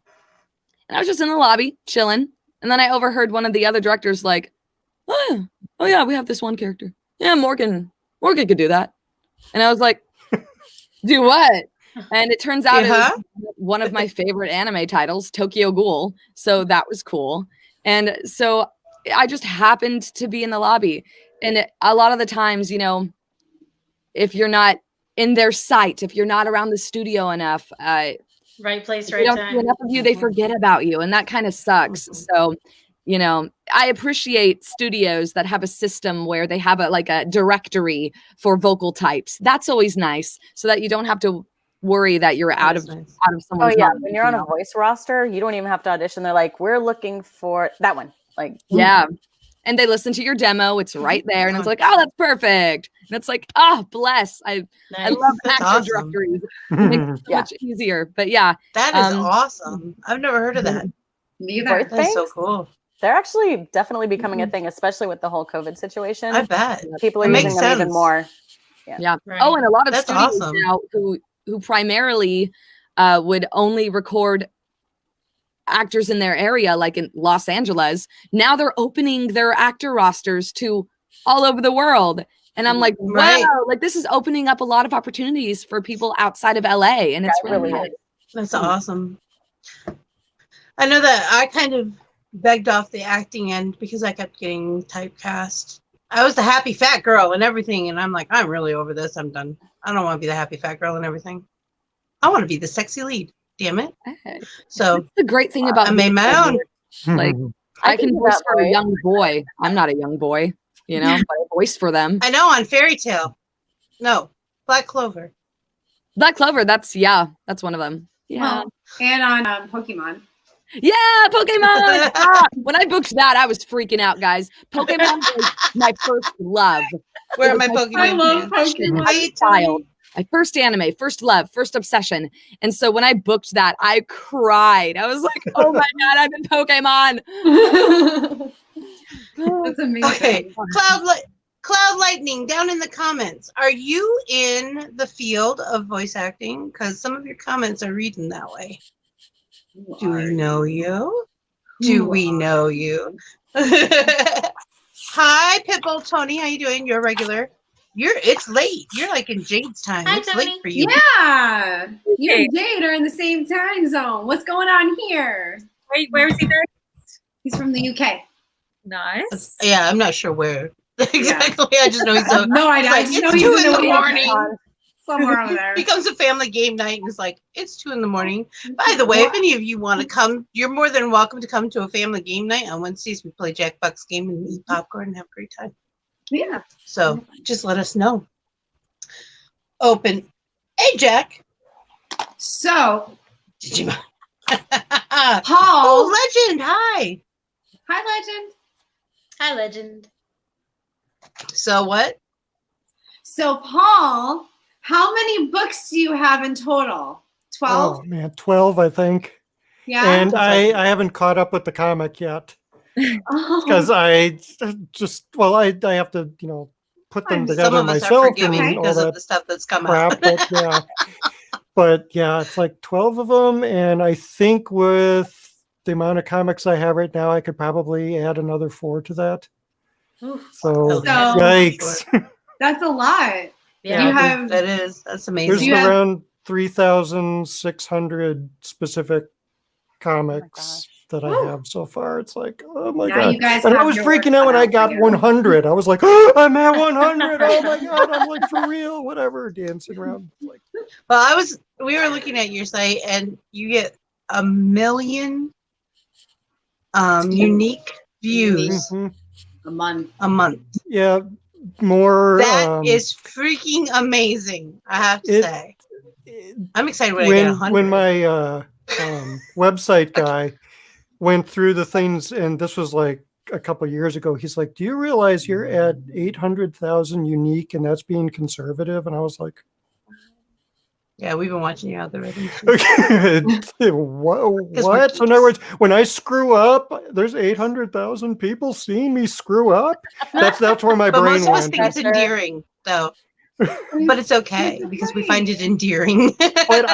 I was just in the lobby chilling, and then I overheard one of the other directors like, "Oh yeah, we have this one character. Yeah, Morgan could do that." And I was like, "Do what?" And it turns out it was one of my favorite anime titles, Tokyo Ghoul. So that was cool. And so I just happened to be in the lobby. And a lot of the times, if you're not in their sight, if you're not around the studio enough, right place, right don't time. see enough of you, they forget about you. And that kind of sucks. So, I appreciate studios that have a system where they have a directory for vocal types. That's always nice, so that you don't have to worry that you're out of someone's mind. When you're on a voice roster, you don't even have to audition. They're like, we're looking for that one. Like, yeah. And they listen to your demo. It's right there. And it's like, oh, that's perfect. And it's like, oh, bless. I love actor directories. It makes it so much easier. But yeah. That is awesome. I've never heard of that. Neither. That's so cool. They're actually definitely becoming a thing, especially with the whole COVID situation. I bet. People are using them even more. Yeah. Right. Oh, and a lot of That's studios awesome. now who primarily would only record actors in their area, like in Los Angeles. Now they're opening their actor rosters to all over the world. And I'm like, wow, like this is opening up a lot of opportunities for people outside of LA. And it's really nice. That's awesome. I know that I kind of begged off the acting end because I kept getting typecast. I was the happy fat girl and everything. And I'm like, I'm really over this. I'm done. I don't want to be the happy fat girl and everything. I want to be the sexy lead. Damn it. So that's the great thing about I made my own. Like I can voice for a young boy. I'm not a young boy, but I voice for them. I know, on Fairy Tale. No, Black Clover. Black Clover, that's one of them. Yeah. And on Pokemon. Yeah, Pokemon. When I booked that, I was freaking out, guys. Pokemon was my first love. Where are my Pokemon? I love Pokemon. As a child. My first anime, first love, first obsession. And so when I booked that, I cried. I was like, oh my God, I'm in Pokemon. That's amazing. Okay, Cloud Lightning, down in the comments. Are you in the field of voice acting? Because some of your comments are reading that way. Do we know you? Do we know you? Hi, Pitbull Tony. How you doing? You're a regular. It's late. You're like in Jade's time. Hi, it's Tony. late for you. Yeah. You and Jade are in the same time zone. What's going on here? Wait, where is he going? He's from the UK. Nice. Yeah, I'm not sure where exactly. I just know he's no idea. Like, I just know it's he's 2 in the morning. Somewhere over there. Becomes a family game night and it's like, it's 2 in the morning. By the way, if any of you want to come, you're more than welcome to come to a family game night. On Wednesdays, we play Jack Buck's game and eat popcorn and have a great time. Yeah. So just let us know. Open. Hey, Jack. So, Did you? Paul. Oh, Legend. Hi. Hi, Legend. Hi, Legend. So what? So, Paul, how many books do you have in total? 12? Oh man, 12, I think. Yeah. And I haven't caught up with the comic yet because I have to, put them together Some of us are myself forgiving and all because of that the stuff that's come crap. out. But yeah, it's like 12 of them. And I think with the amount of comics I have right now, I could probably add another 4 to that. Oof. So, So- yikes. That's a lot. Yeah. You have That's amazing. There's You have- around 3,600 specific comics that I have so far. It's like, oh my Now God. you guys And I have was your work freaking out when cut I out got for you. 100. I was like, oh, I'm at 100. Oh my God. I'm like, for real, whatever, dancing around. Like, Well, we were looking at your site and you get 1 million unique views mhm. a month. a month. Yeah, more. That is freaking amazing, I have to say. I'm excited when I get 100. When my website guy went through the things, and this was like a couple years ago, he's like, do you realize you're at 800,000 unique and that's being conservative? And I was like, Yeah, we've been watching your algorithm. okay. What? So in other words, when I screw up, there's 800,000 people seeing me screw up. That's where my But brain most of us went. think it's endearing, though. But it's okay because we find it endearing. But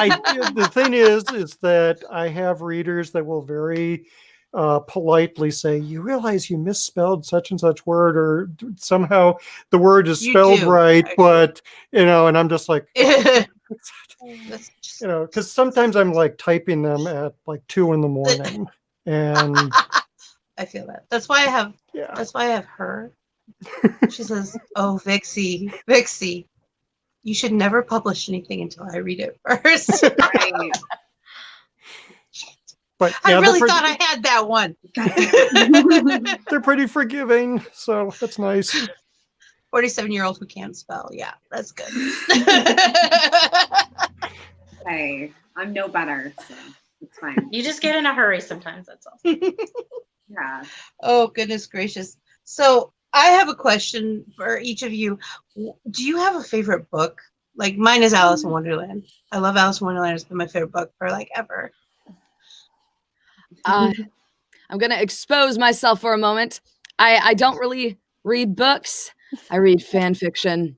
the thing is that I have readers that will very politely say, you realize you misspelled such and such word, or somehow the word is You spelled do, right, actually. but and I'm just like, That's just- because sometimes I'm like typing them at like 2 a.m, and I feel that. That's why I have her. She says, "Oh, Vixie, you should never publish anything until I read it first." Right. but I yeah, really thought I had that one. they're pretty forgiving, so that's nice. 47-year-old who can't spell. Yeah, that's good. Hey, I'm no better, so it's fine. You just get in a hurry sometimes, that's all. Yeah. Oh, goodness gracious. So I have a question for each of you. Do you have a favorite book? Like mine is Alice in Wonderland. I love Alice in Wonderland. It's been my favorite book for like ever. I'm gonna expose myself for a moment. I don't really read books. I read fan fiction.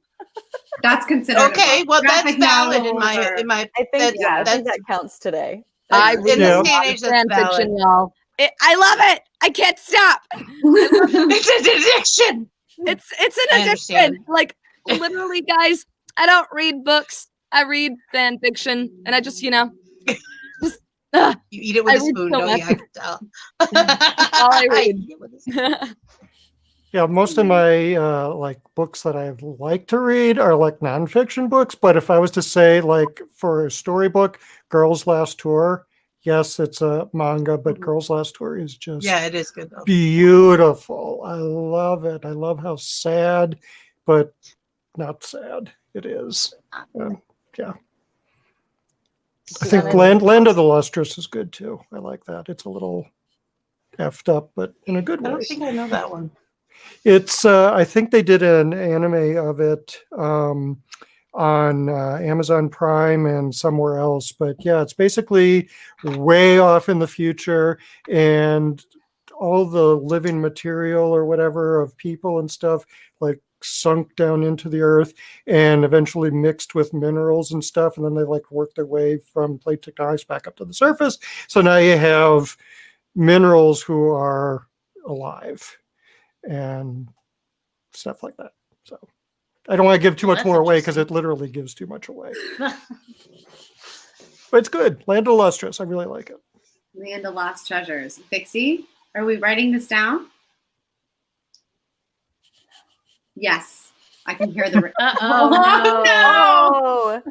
That's considered Okay, well that's graphic valid in novels my I think that's that counts today. I in read this a day lot and of age that's fan valid. fiction, y'all. I love it. I can't stop. It's an addiction. It's an I addiction. understand. Like literally, guys. I don't read books. I read fan fiction, and I just just. You eat it with I a read spoon, so don't you? much. I can tell. all I read. eat it with a spoon. Yeah, most of my like books that I like to read are like nonfiction books. But if I was to say like for a storybook, Girls Last Tour, yes, it's a manga, but Girls Last Tour is just Yeah, it is good though. beautiful. I love it. I love how sad, but not sad it is. Yeah. I think Land of the Lustrous is good too. I like that. It's a little effed up, but in a good I way. don't think I know that one. It's I think they did an anime of it on Amazon Prime and somewhere else, but yeah, it's basically way off in the future, and all the living material or whatever of people and stuff like sunk down into the earth and eventually mixed with minerals and stuff, and then they like work their way from plate tectonics back up to the surface. So now you have minerals who are alive and stuff like that. So I don't want to give too much That's more away because interesting. it literally gives too much away. But it's good. Land of Lustrous. I really like it. Land of Lost Treasures. Vixie, are we writing this down? Yes. I can hear the. Uh-oh, no. Oh,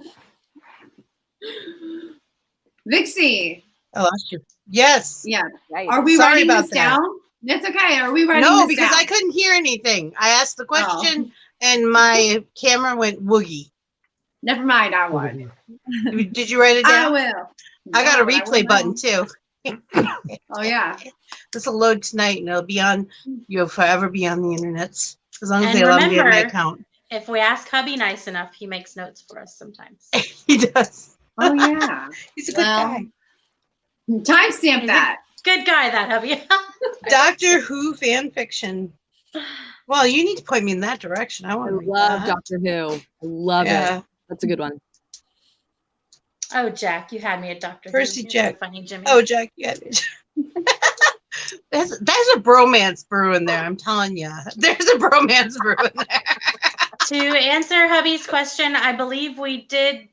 Vixie. I lost you. Yes. Yeah. right. Are we Sorry writing about this that. down? It's okay. Are we writing No, this because down? I couldn't hear anything. I asked the question and my camera went woogie. Never mind. I would. Did you write it I down? will. I got a No, I replay will button not. too. Oh yeah. This will load tonight and it'll be on, you'll forever be on the internet. As long as And they allow me to get my remember- account. If we ask hubby nice enough, he makes notes for us sometimes. He does. Oh yeah. He's a good guy. Timestamp that. Good guy, that hubby. Doctor Who fan fiction. Well, you need to point me in that direction. I I want to read love that. Doctor Who. I love it. That's a good one. Oh, Jack, you had me at Doctor Who. Percy You're Jack. so funny, Jimmy. Oh, Jack, you had me. There's a bromance brewing there. I'm telling you, there's a bromance brewing there. To answer hubby's question, I believe we did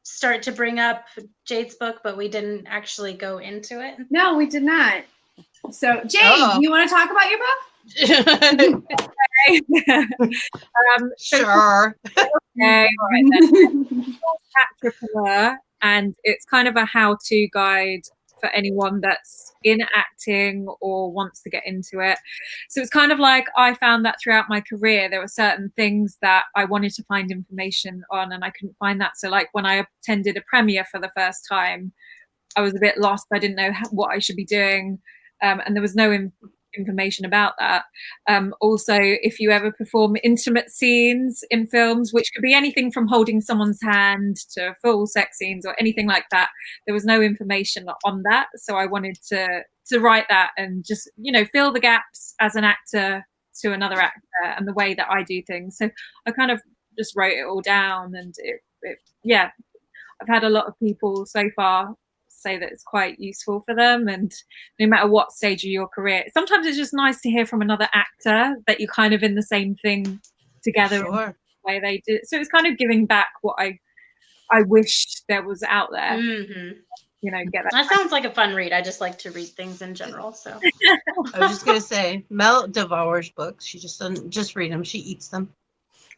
start to bring up Jade's book, but we didn't actually go into it. No, we did not. So, Jade, you want to talk about your book? Sure. Okay, right then. Actrepreneur, and it's kind of a how-to guide for anyone that's in acting or wants to get into it. So it's kind of like I found that throughout my career, there were certain things that I wanted to find information on and I couldn't find that. So like when I attended a premiere for the first time, I was a bit lost. I didn't know what I should be doing. And there was no information about that. Also, if you ever perform intimate scenes in films, which could be anything from holding someone's hand to full sex scenes or anything like that, there was no information on that. So I wanted to write that and just, fill the gaps as an actor to another actor and the way that I do things. So I kind of just wrote it all down, and I've had a lot of people so far say that it's quite useful for them, and no matter what stage of your career, sometimes it's just nice to hear from another actor that you're kind of in the same thing together. Sure. In the way they do. So it's kind of giving back what I wish there was out there. Mm-hmm. Get that sounds like a fun read. I just like to read things in general. So I was just gonna say, Mel devours books. She just doesn't just read them; she eats them.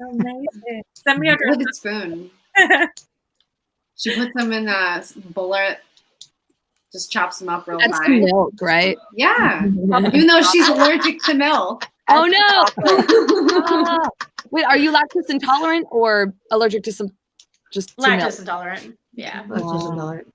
Amazing. Send me a with a spoon. She puts them in a bullet. Just chops them up real That's fine. the milk, right? Yeah. Even though she's allergic to milk. Oh no! Wait, are you lactose intolerant or allergic to some? Just lactose intolerant. Yeah. Lactose intolerant.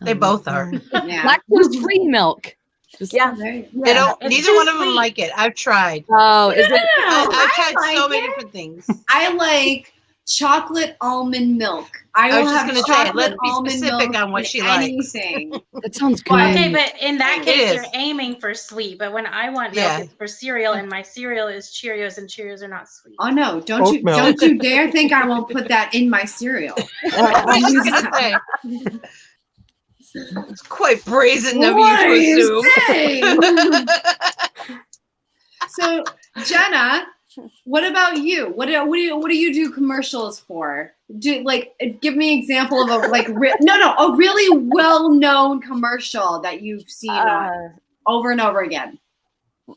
They both are. Yeah. Lactose-free milk. They don't. Neither one of them like it. I've tried. Oh, is it? I've tried like so many it. different things. I like chocolate almond milk. I was just have going to say, let's chocolate be almond specific milk on what in she likes. anything. That sounds good. Okay, but in that It case, is. you're aiming for sweet. But when I want milk, it's for cereal, and my cereal is Cheerios, and Cheerios are not sweet. Oh no! Don't Oat you dare think I won't put that in my cereal. I was just going to say. It's quite brazen of you to assume. So, Jenna, what about you? What do you do commercials for? Give me an example of a a really well-known commercial that you've seen over and over again.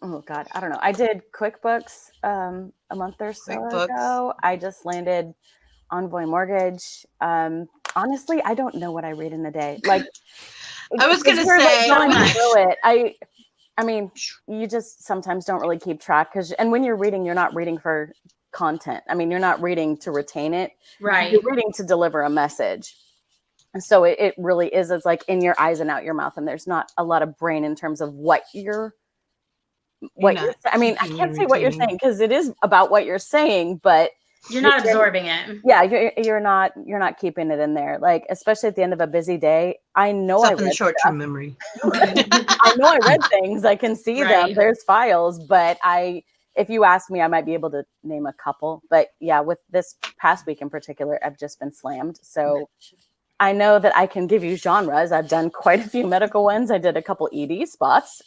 Oh God, I don't know. I did QuickBooks a month or so ago. I just landed Envoy Mortgage. Honestly, I don't know what I read in a day. Like, I was going to say, going through it. I mean, you just sometimes don't really keep track and when you're not reading for content. I mean, you're not reading to retain it. Right. You're reading to deliver a message. And so it really is. It's like in your eyes and out your mouth. And there's not a lot of brain in terms of I can't say what you're saying because it is about what you're saying, but you're not absorbing it. Yeah, you're not keeping it in there. Like, especially at the end of a busy day, I know I read short-term memory. I know I read things. I can see them. There's files, but if you ask me, I might be able to name a couple. But yeah, with this past week in particular, I've just been slammed. So I know that I can give you genres. I've done quite a few medical ones. I did a couple ED spots.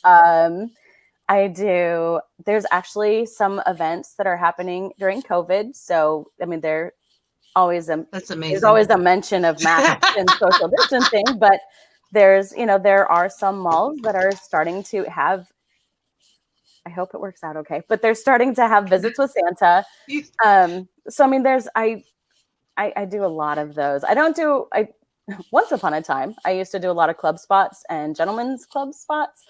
There's actually some events that are happening during COVID. So, I mean, that's amazing. There's always a mention of masks and social distancing, but there are some malls that are starting to have, I hope it works out okay, but they're starting to have visits with Santa. So, I mean, I do a lot of those. Once upon a time, I used to do a lot of club spots and gentlemen's club spots.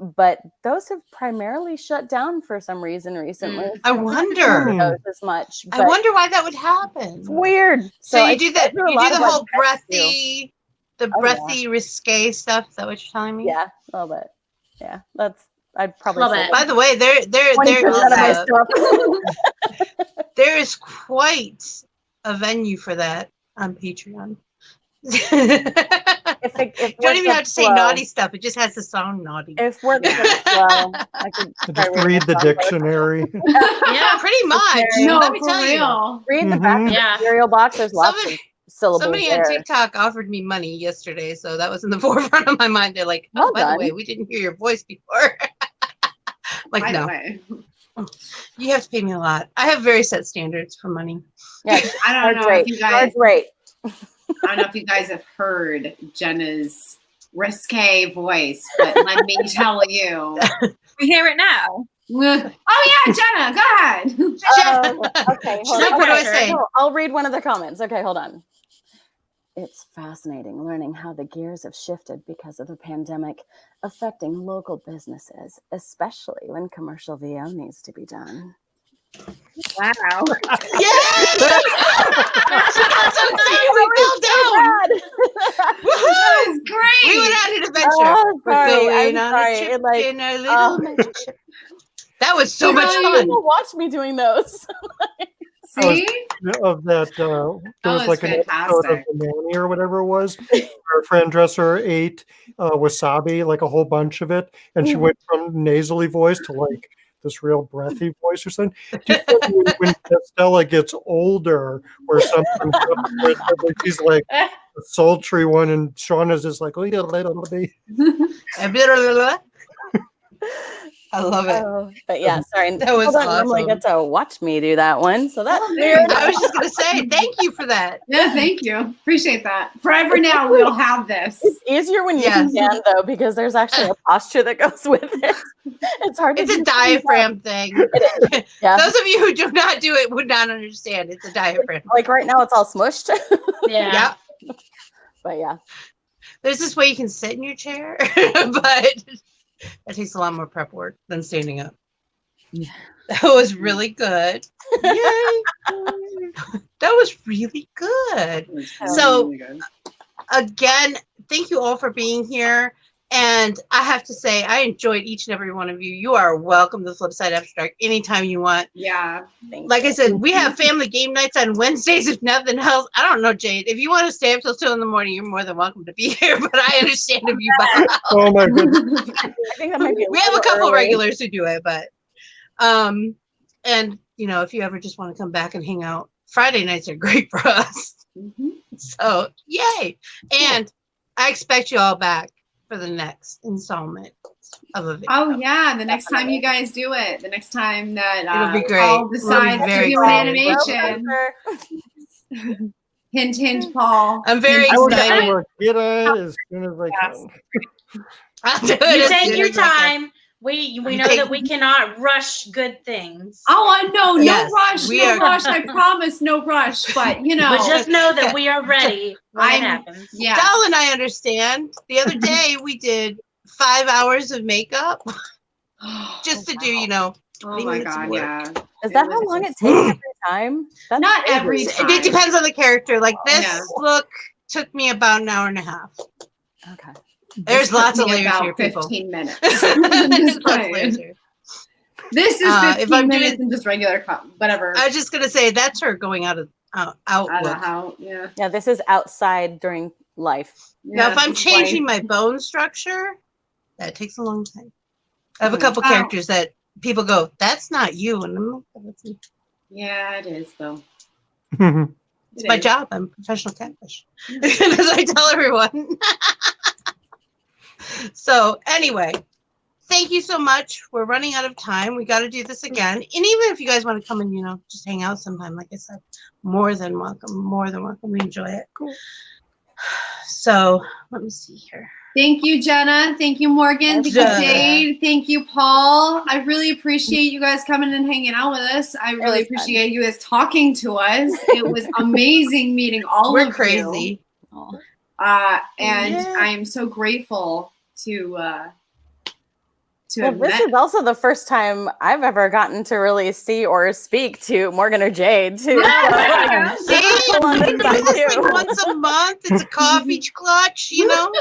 But those have primarily shut down for some reason recently. I wonder. As much. I wonder why that would happen. It's weird. So you do that. You do the whole breathy, risque stuff. Is that what you're telling me? Yeah, a little bit. Yeah, I'd probably love say it. By the way, there is quite a venue for that. on Patreon. If Don't even have to say naughty stuff. It just has the song naughty. If words are slow, I could Just read the dictionary. Yeah, pretty much. No, Let me for tell you. real. Read the back of the cereal box. There's lots of syllables Somebody there. on TikTok offered me money yesterday, so that was in the forefront of my mind. They're like, "Oh, Well by the done. way, we didn't hear your voice before." Like, By the no, way. you have to pay me a lot. I have very set standards for money. Yeah, I don't know if you guys. Great. I don't know if you guys have heard Jenna's risque voice, but let me tell you. We hear it now. Oh yeah, Jenna, go ahead. Okay, She's like, what do I say? No, I'll read one of the comments. Okay, hold on. It's fascinating learning how the gears have shifted because of the pandemic, affecting local businesses, especially when commercial VO needs to be done. Wow. Yes! That's so exciting. We fell down. That is great. We went on an adventure. Oh, We're sorry, going I'm on sorry. a trip Like, in our little magic ship. That was so much fun. People watch me doing those. See? Of that, there was was like an episode of fantastic. The Nanny or whatever it was. Our friend Dresser ate wasabi, like a whole bunch of it, and she went from nasally voice to like this real breathy voice or something. Do you think when Stella gets older or something, she's like a sultry one, and Shauna's just like, oh, yeah, little bit. I love it. But yeah, sorry. That was People don't normally awesome. get to watch me do that one, so that's Oh, weird. I was just gonna say thank you for that. Yeah, thank you. Appreciate that. Forever now, we'll have this. It's easier when you Yes. stand though, because there's actually a posture that goes with it. It's hard. It's to a diaphragm thing. Yeah. Those of you who do not do it would not understand. It's a diaphragm. Like right now, it's all smushed. Yeah. Yep. But yeah, There's this way you can sit in your chair, but that takes a lot more prep work than standing up. Yeah. That was really good. Yay. That was really good. So, again, thank you all for being here. And I have to say, I enjoyed each and every one of you. You are welcome to Flipside After Dark anytime you want. Yeah. Like I said, we have family game nights on Wednesdays, if nothing else. I don't know, Jade. If you want to stay up till 2 in the morning, you're more than welcome to be here. But I understand if you bow out. Oh my goodness. I think that might be. We have a little couple early. regulars who do it, but and you know, if you ever just want to come back and hang out, Friday nights are great for us. Mhm. So yay! And I expect you all back for the next installment of a video. Oh yeah, the next time you guys do it, the next time that It'll be great. Paul We'll be decides to very do an excited. animation. Hint, hint, Paul. I'm very I will excited. get it as soon as I can. I'll do it You as take soon your as I can. time. We know take- that we cannot rush good things. Oh, I know, no Yes, rush, we no are- rush. I promise, no rush. But you know, But just know that we are ready when it I'm- happens. yeah. Dal and I understand. The other day we did 5 hours of makeup just to do, you know. Oh 20 my minutes of god, work. yeah. Is that It how was long it just- takes every time? That's Not crazy. every time. It depends on the character. Like this Yeah. look took me about an hour and a half. Okay. There's This lots took of me layers about here, people. 15 minutes. There's Just lots of saying. layers here. This is If 15 I'm minutes doing- and just regular, whatever. I was just gonna say that's her going out I don't know look. how. Yeah. Yeah, this is outside during life. Now, if I'm it's changing like- my bone structure, that takes a long time. I have a Mm. couple Oh. characters that people go, "That's not you," and I'm like, "That's me." Yeah, it is though. It's my job. I'm a professional catfish, as I tell everyone. So anyway, thank you so much. We're running out of time. We got to do this again. And even if you guys want to come and, you know, just hang out sometime, like I said, more than welcome. More than welcome. We enjoy it. Cool. So let me see here. Thank you, Jenna. Thank you, Morgan. Thank you, Jenna. Jade. Thank you, Paul. I really appreciate you guys coming and hanging out with us. I really was fun. appreciate you guys talking to us. It was amazing meeting all We're of crazy. you. And Yeah. I am so grateful to Well, have this met. is also the first time I've ever gotten to really see or speak to Morgan or Jade too. Yeah. See, on we this can do side, this too. like once a month. It's a coffee clutch, you know.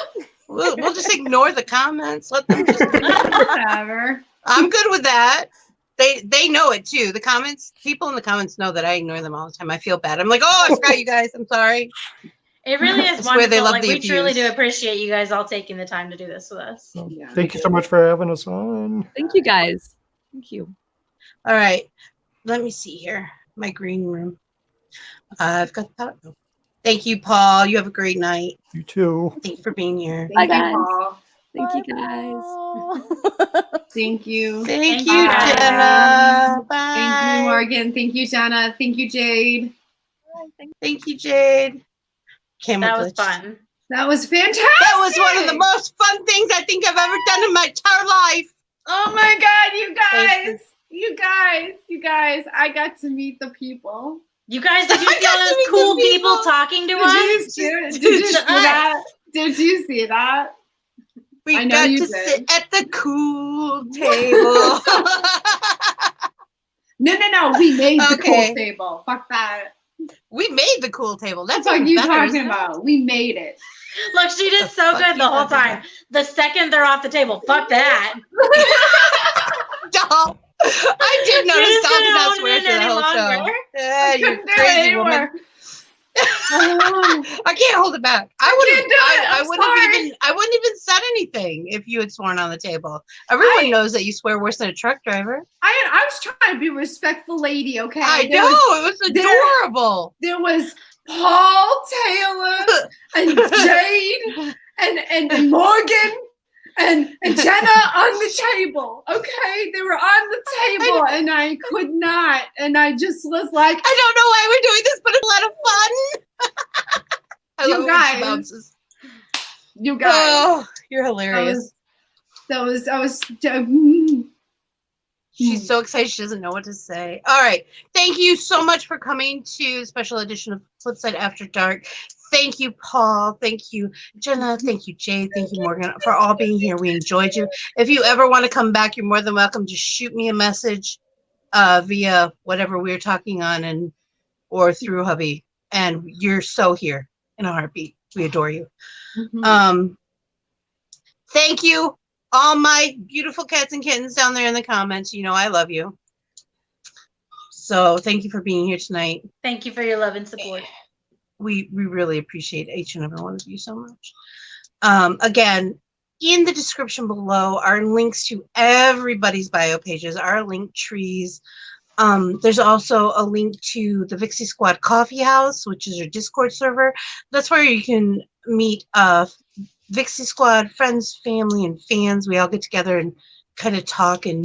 We'll just ignore the comments. Let them just. Whatever. I'm good with that. They know it too. The comments, people in the comments know that I ignore them all the time. I feel bad. I'm like, oh, I forgot you guys. I'm sorry. It really is I swear they wonderful. love Like the we truly abuse. do appreciate you guys all taking the time to do this with us. So, Yeah. thank you so much for having us on. Thank you guys. Thank you. All right. Let me see here. My green room. I've got that. Thank you, Paul. You have a great night. You too. Thank you for being here. Thank Bye, you, guys. Paul. Thank you guys. Thank you. Thank you, you, guys. Jenna. Bye. Thank you, Morgan. Thank you, Jenna. Thank you, Jade. Thank you, Jade. Camera That was glitched. fun. That was fantastic. That was one of the most fun things I think I've ever done in my entire life. Oh my God, you Thank you. guys. You guys. I got to meet the people. You guys, did you I see got all to those meet the cool people people. talking to Did us? you see that? Did you see that? We I know got you to did. sit at the cool table. No. We made the Okay. cool table. Fuck that. We made the cool table. That's That's what even you better, talking isn't it? about. We made it. Look, she did The so fuck good you the whole talking time. about? The second they're off the table, fuck that. Doll. I did You notice just Doll did couldn't not hold swear it in through the any whole show. longer. Yeah, you Couldn't do it crazy anymore. woman. Oh, I can't hold it back. can't do it. I I'm wouldn't sorry. I wouldn't even said anything if you had sworn on the table. Everyone knows that you swear worse than a truck driver. I was trying to be a respectful lady, okay? I There know, was- it was adorable. There was Paul Taylor and Jade and Morgan and Jenna on the table. Okay, they were on the table, and I could not, and I just was like, I don't know why we're doing this, but it's a lot of fun. I You love it when she guys. bounces. you guys. Oh, you're hilarious. That was. She's so excited she doesn't know what to say. All right. Thank you so much for coming to special edition of Flipside After Dark. Thank you, Paul. Thank you, Jenna. Thank you, Jade. Thank you, Morgan, for all being here. We enjoyed you. If you ever want to come back, you're more than welcome. Just shoot me a message via whatever we're talking on or through hubby. And you're so here in a heartbeat. We adore you. Thank you, all my beautiful cats and kittens down there in the comments. You know I love you. So thank you for being here tonight. Thank you for your love and support. We really appreciate each and every one of you so much. Again, in the description below are links to everybody's bio pages, our link trees. There's also a link to the Vixie Squad Coffee House, which is your Discord server. That's where you can meet Vixie Squad friends, family, and fans. We all get together and kind of talk, and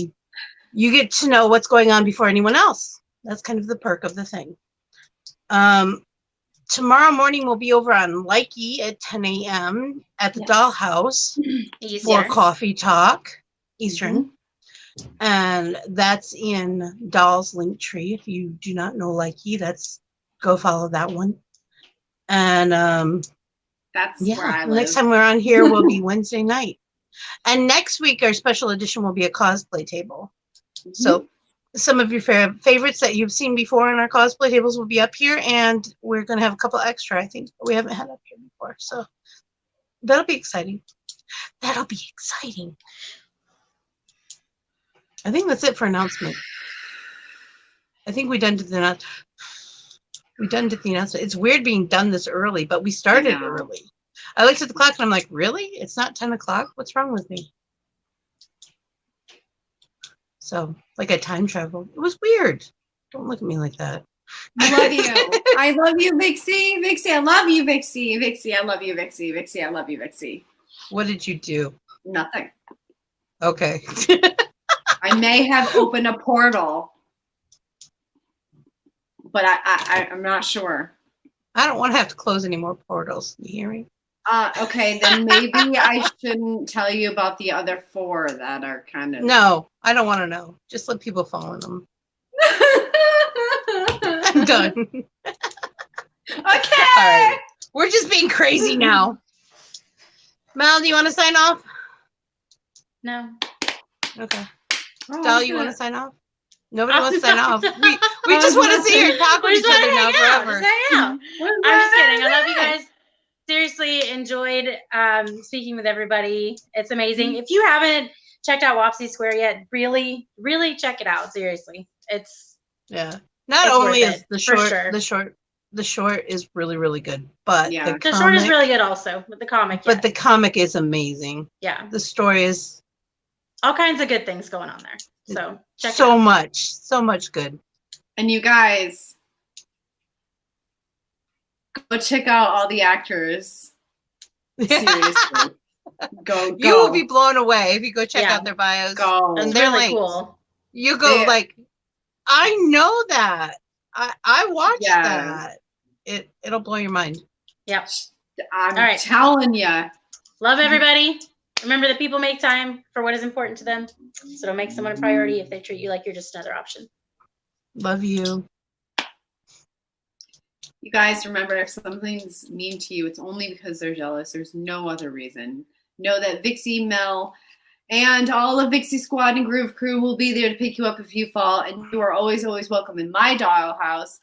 you get to know what's going on before anyone else. That's kind of the perk of the thing. Tomorrow morning we'll be over on Likey at 10 a.m. at the Dollhouse for coffee talk Eastern. And that's in Doll's link tree. If you do not know Likey, go follow that one. And That's where I live. next time we're on here will be Wednesday night. And next week our special edition will be a cosplay table. So some of your favorites that you've seen before in our cosplay tables will be up here, and we're going to have a couple extra, I think, we haven't had up here before. So that'll be exciting. That'll be exciting. I think that's it for announcement. I think we done to the announcement. It's weird being done this early, but we started early. I looked at the clock and I'm like, really? It's not 10 o'clock? What's wrong with me? So, like I time traveled. It was weird. Don't look at me like that. I love you. I love you, Vixie. Vixie, I love you, Vixie. Vixie, I love you, Vixie. Vixie, I love you, Vixie. What did you do? Nothing. Okay. I may have opened a portal, but I'm not sure. I don't want to have to close any more portals. You hear me? Okay, then maybe I shouldn't tell you about the other 4 that are kind of... No, I don't want to know. Just let people fall in them. I'm done. Okay. All right. We're just being crazy now. Mel, do you want to sign off? No. Okay. Oh, Doll, you want to sign off? Nobody wants to sign off. We just want to sit here and talk with We each just other wanna now hang out. forever. Just hang out. I'm just kidding. I love you guys. Seriously, enjoyed speaking with everybody. It's amazing. If you haven't checked out Wapsi Square yet, really, really check it out. Seriously, it's Not it's only worth is it, the for short, sure. the short is really, really good, but Yeah. The short is really good also with the comic. But the comic is amazing. Yeah, The story is all kinds of good things going on there. So check it so out. so much good. And you guys, go check out all the actors. Seriously. Go. You will be blown away if you go check Yeah. out their bios. Go. And It's they're really like, cool. you go They- like, I know that. I watched Yeah. that. It'll blow your mind. Yep. I'm All right. telling you. Love everybody. Remember that people make time for what is important to them. So don't make someone a priority if they treat you like you're just another option. Love you. You guys, remember, if something's mean to you, it's only because they're jealous. There's no other reason. Know that Vixie, Mel, and all of Vixie Squad and Groove Crew will be there to pick you up if you fall. And you are always, always welcome in my dollhouse,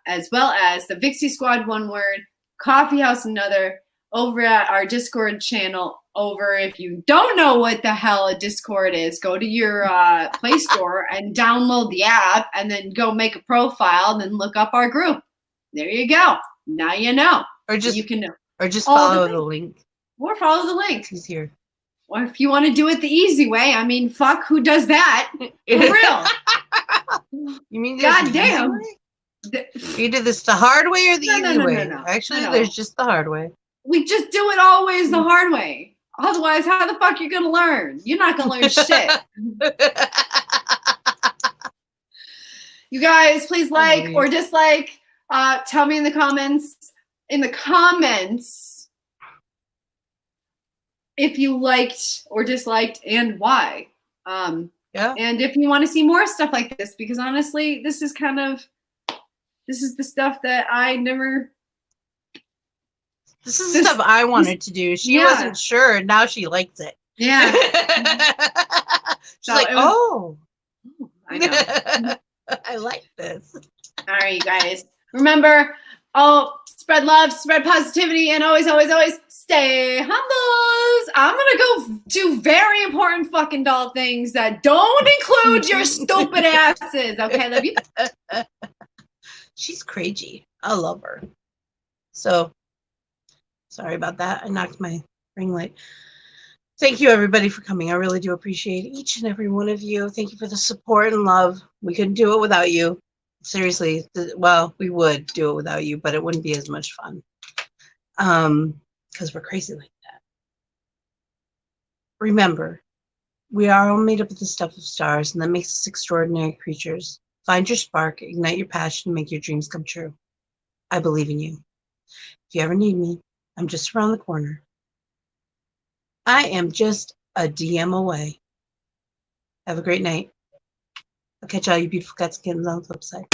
as well as the Vixie Squad, one word, Coffee House, another, over at our Discord channel. Over, if you don't know what the hell a Discord is, go to your Play Store and download the app, and then go make a profile, and then look up our group. There you go. Now you know. Or just you can know. Or just all follow the the link. Or follow the link. He's here. Or if you want to do it the easy way, I mean, fuck, who does that? For real. You mean God damn. You do this the hard way or the easy way? No. Actually, No. there's just the hard way. We just do it always the hard way. Otherwise, how the fuck you gonna learn? You're not gonna learn shit. You guys, please like or dislike. Tell me in the comments. If you liked or disliked and why. And if you want to see more stuff like this, because honestly, this is the stuff that I never. This is the stuff I wanted to do. She wasn't sure, and now she likes it. Yeah. She's like, oh. I know. I like this. All right, you guys. Remember, spread love, spread positivity, and always, always, always stay humble. I'm going to go do very important fucking doll things that don't include your stupid asses. Okay, love you. She's crazy. I love her. So, sorry about that. I knocked my ring light. Thank you, everybody, for coming. I really do appreciate each and every one of you. Thank you for the support and love. We couldn't do it without you. Seriously. Well, we would do it without you, but it wouldn't be as much fun. Because we're crazy like that. Remember, we are all made up of the stuff of stars, and that makes us extraordinary creatures. Find your spark, ignite your passion, make your dreams come true. I believe in you. If you ever need me, I'm just around the corner. I am just a DM away. Have a great night. I'll catch all you beautiful cats and kittens on the flip side.